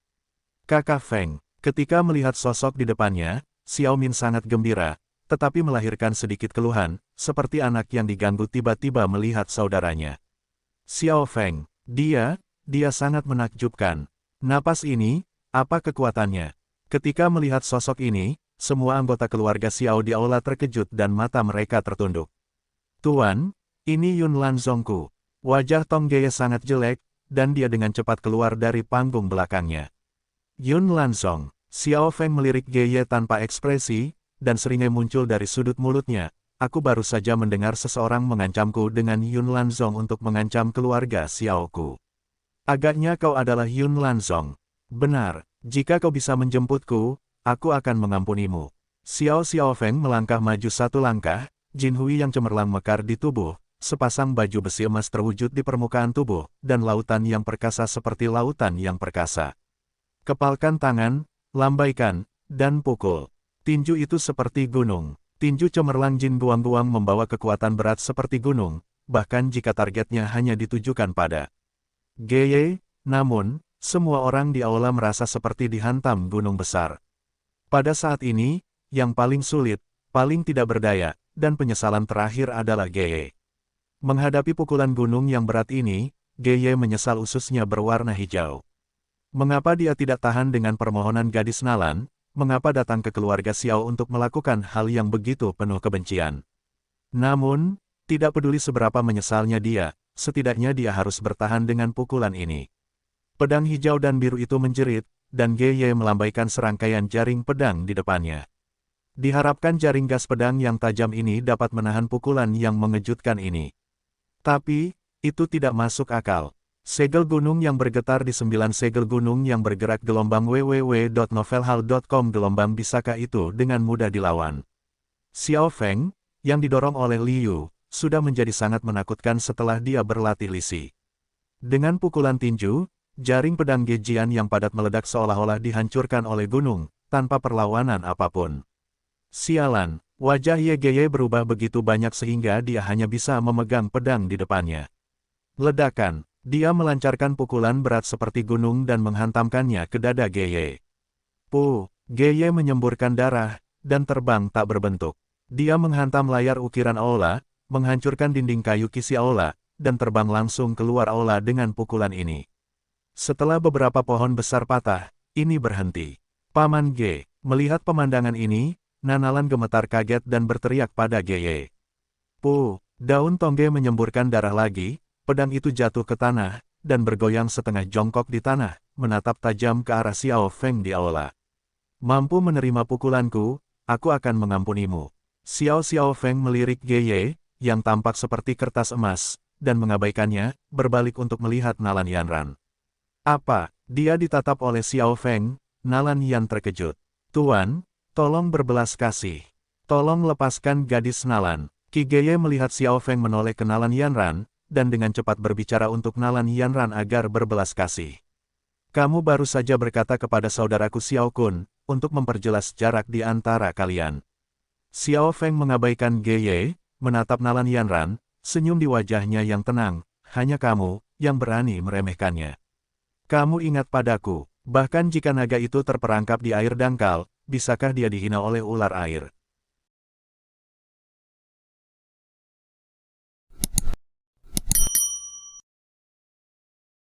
Kakak Feng, ketika melihat sosok di depannya, Xiao Min sangat gembira, tetapi melahirkan sedikit keluhan, seperti anak yang diganggu tiba-tiba melihat saudaranya. Xiao Feng, dia sangat menakjubkan. Napas ini, apa kekuatannya? Ketika melihat sosok ini, semua anggota keluarga Xiao di aula terkejut dan mata mereka tertunduk. Tuan, ini Yun Lanzongku. Wajah Tong Geye sangat jelek, dan dia dengan cepat keluar dari panggung belakangnya. Yun Lanzong, Xiao Feng melirik Geye tanpa ekspresi, dan seringai muncul dari sudut mulutnya. Aku baru saja mendengar seseorang mengancamku dengan Yun Lanzong untuk mengancam keluarga Xiaoku. Agaknya kau adalah Yun Lanzong. Benar, jika kau bisa menjemputku, aku akan mengampunimu. Xiao Feng melangkah maju satu langkah, Jin Hui yang cemerlang mekar di tubuh, sepasang baju besi emas terwujud di permukaan tubuh, dan lautan yang perkasa seperti lautan yang perkasa. Kepalkan tangan, lambaikan, dan pukul. Tinju itu seperti gunung. Tinju cemerlang Jin Guang membawa kekuatan berat seperti gunung, bahkan jika targetnya hanya ditujukan pada Geye, namun, semua orang di aula merasa seperti dihantam gunung besar. Pada saat ini, yang paling sulit, paling tidak berdaya, dan penyesalan terakhir adalah Geye. Menghadapi pukulan gunung yang berat ini, Geye menyesal ususnya berwarna hijau. Mengapa dia tidak tahan dengan permohonan gadis Nalan? Mengapa datang ke keluarga Xiao untuk melakukan hal yang begitu penuh kebencian? Namun, tidak peduli seberapa menyesalnya dia, setidaknya dia harus bertahan dengan pukulan ini. Pedang hijau dan biru itu menjerit, dan Geye melambaikan serangkaian jaring pedang di depannya. Diharapkan jaring gas pedang yang tajam ini dapat menahan pukulan yang mengejutkan ini. Tapi, itu tidak masuk akal. Segel gunung yang bergetar di 9 segel gunung yang bergerak gelombang www.novelhall.com gelombang bisakah itu dengan mudah dilawan. Xiao Feng, yang didorong oleh Liu, sudah menjadi sangat menakutkan setelah dia berlatih lisi. Dengan pukulan tinju, jaring pedang Gejian yang padat meledak seolah-olah dihancurkan oleh gunung, tanpa perlawanan apapun. Sialan, wajah Ye Geye berubah begitu banyak sehingga dia hanya bisa memegang pedang di depannya. Ledakan, dia melancarkan pukulan berat seperti gunung dan menghantamkannya ke dada Geye. Geye menyemburkan darah, dan terbang tak berbentuk. Dia menghantam layar ukiran aula, menghancurkan dinding kayu kisi aula, dan terbang langsung keluar aula dengan pukulan ini. Setelah beberapa pohon besar patah, ini berhenti. Paman Ge, melihat pemandangan ini, Nanalan gemetar kaget dan berteriak pada Geye. Daun tongge menyemburkan darah lagi, pedang itu jatuh ke tanah, dan bergoyang setengah jongkok di tanah, menatap tajam ke arah Xiao Feng di aula. Mampu menerima pukulanku, aku akan mengampunimu. Xiao Feng melirik Geye, yang tampak seperti kertas emas, dan mengabaikannya, berbalik untuk melihat Nalan Yanran. Apa? Dia ditatap oleh Xiao Feng. Nalan Yan terkejut. Tuan, tolong berbelas kasih. Tolong lepaskan gadis Nalan. Ki Geye melihat Xiao Feng menoleh ke Nalan Yanran, dan dengan cepat berbicara untuk Nalan Yanran agar berbelas kasih. Kamu baru saja berkata kepada saudaraku Xiao Kun, untuk memperjelas jarak di antara kalian. Xiao Feng mengabaikan Geye, menatap Nalan Yanran, senyum di wajahnya yang tenang, hanya kamu, yang berani meremehkannya. Kamu ingat padaku, bahkan jika naga itu terperangkap di air dangkal, bisakah dia dihina oleh ular air?